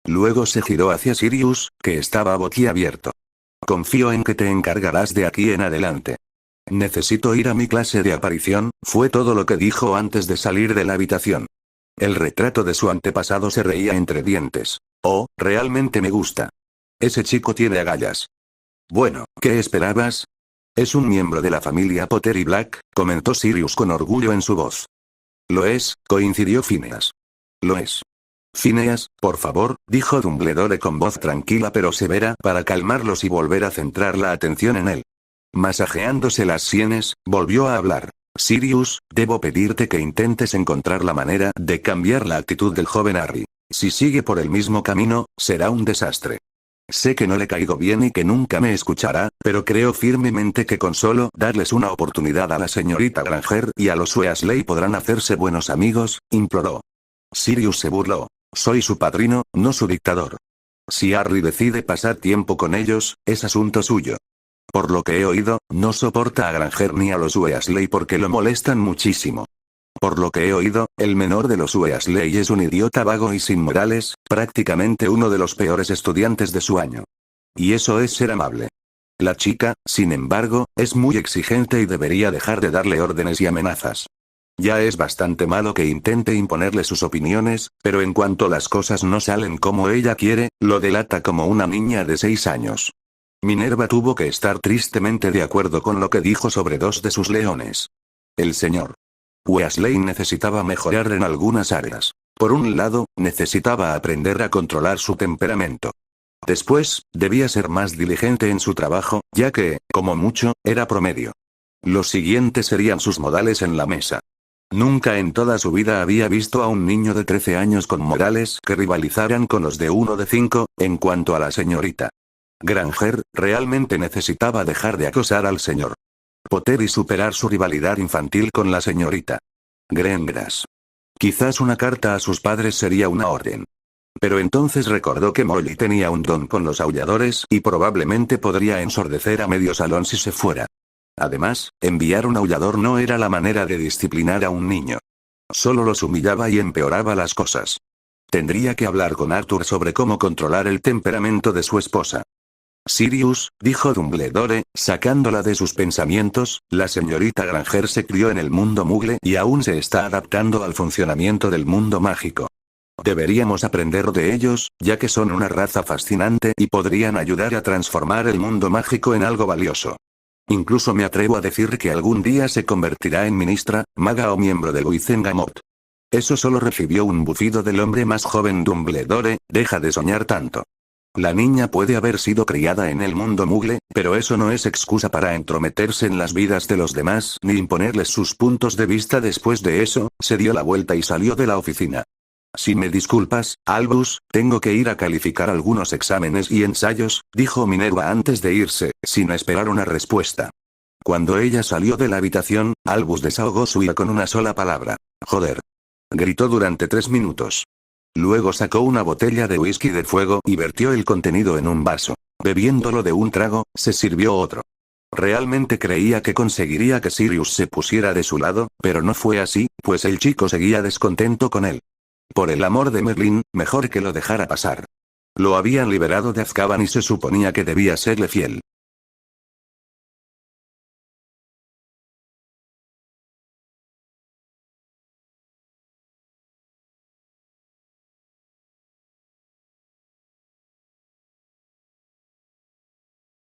Luego se giró hacia Sirius, que estaba boquiabierto. Confío en que te encargarás de aquí en adelante. Necesito ir a mi clase de aparición, fue todo lo que dijo antes de salir de la habitación. El retrato de su antepasado se reía entre dientes. Oh, realmente me gusta. Ese chico tiene agallas. Bueno, ¿qué esperabas? Es un miembro de la familia Potter y Black, comentó Sirius con orgullo en su voz. Lo es, coincidió Phineas. Lo es. Phineas, por favor, dijo Dumbledore con voz tranquila pero severa para calmarlos y volver a centrar la atención en él. Masajeándose las sienes, volvió a hablar. Sirius, debo pedirte que intentes encontrar la manera de cambiar la actitud del joven Harry. Si sigue por el mismo camino, será un desastre. Sé que no le caigo bien y que nunca me escuchará, pero creo firmemente que con solo darles una oportunidad a la señorita Granger y a los Weasley podrán hacerse buenos amigos, imploró. Sirius se burló. Soy su padrino, no su dictador. Si Harry decide pasar tiempo con ellos, es asunto suyo. Por lo que he oído, no soporta a Granger ni a los Weasley porque lo molestan muchísimo. Por lo que he oído, el menor de los Weasley es un idiota vago y sin modales, prácticamente uno de los peores estudiantes de su año. Y eso es ser amable. La chica, sin embargo, es muy exigente y debería dejar de darle órdenes y amenazas. Ya es bastante malo que intente imponerle sus opiniones, pero en cuanto las cosas no salen como ella quiere, lo delata como una niña de 6 años. Minerva tuvo que estar tristemente de acuerdo con lo que dijo sobre 2 de sus leones. El señor Weasley necesitaba mejorar en algunas áreas. Por un lado, necesitaba aprender a controlar su temperamento. Después, debía ser más diligente en su trabajo, ya que, como mucho, era promedio. Lo siguiente serían sus modales en la mesa. Nunca en toda su vida había visto a un niño de 13 años con modales que rivalizaran con los de uno de 5, en cuanto a la señorita Granger, realmente necesitaba dejar de acosar al señor Potter y superar su rivalidad infantil con la señorita Greengrass. Quizás una carta a sus padres sería una orden. Pero entonces recordó que Molly tenía un don con los aulladores y probablemente podría ensordecer a medio salón si se fuera. Además, enviar un aullador no era la manera de disciplinar a un niño. Solo los humillaba y empeoraba las cosas. Tendría que hablar con Arthur sobre cómo controlar el temperamento de su esposa. Sirius, dijo Dumbledore, sacándola de sus pensamientos, la señorita Granger se crió en el mundo Muggle y aún se está adaptando al funcionamiento del mundo mágico. Deberíamos aprender de ellos, ya que son una raza fascinante y podrían ayudar a transformar el mundo mágico en algo valioso. Incluso me atrevo a decir que algún día se convertirá en ministra, maga o miembro del Wizengamot. Eso solo recibió un bufido del hombre más joven. Dumbledore, deja de soñar tanto. La niña puede haber sido criada en el mundo Muggle, pero eso no es excusa para entrometerse en las vidas de los demás ni imponerles sus puntos de vista. Después de eso, se dio la vuelta y salió de la oficina. Si me disculpas, Albus, tengo que ir a calificar algunos exámenes y ensayos, dijo Minerva antes de irse, sin esperar una respuesta. Cuando ella salió de la habitación, Albus desahogó su ira con una sola palabra. Joder. Gritó durante 3 minutos. Luego sacó una botella de whisky de fuego y vertió el contenido en un vaso. Bebiéndolo de un trago, se sirvió otro. Realmente creía que conseguiría que Sirius se pusiera de su lado, pero no fue así, pues el chico seguía descontento con él. Por el amor de Merlin, mejor que lo dejara pasar. Lo habían liberado de Azkaban y se suponía que debía serle fiel.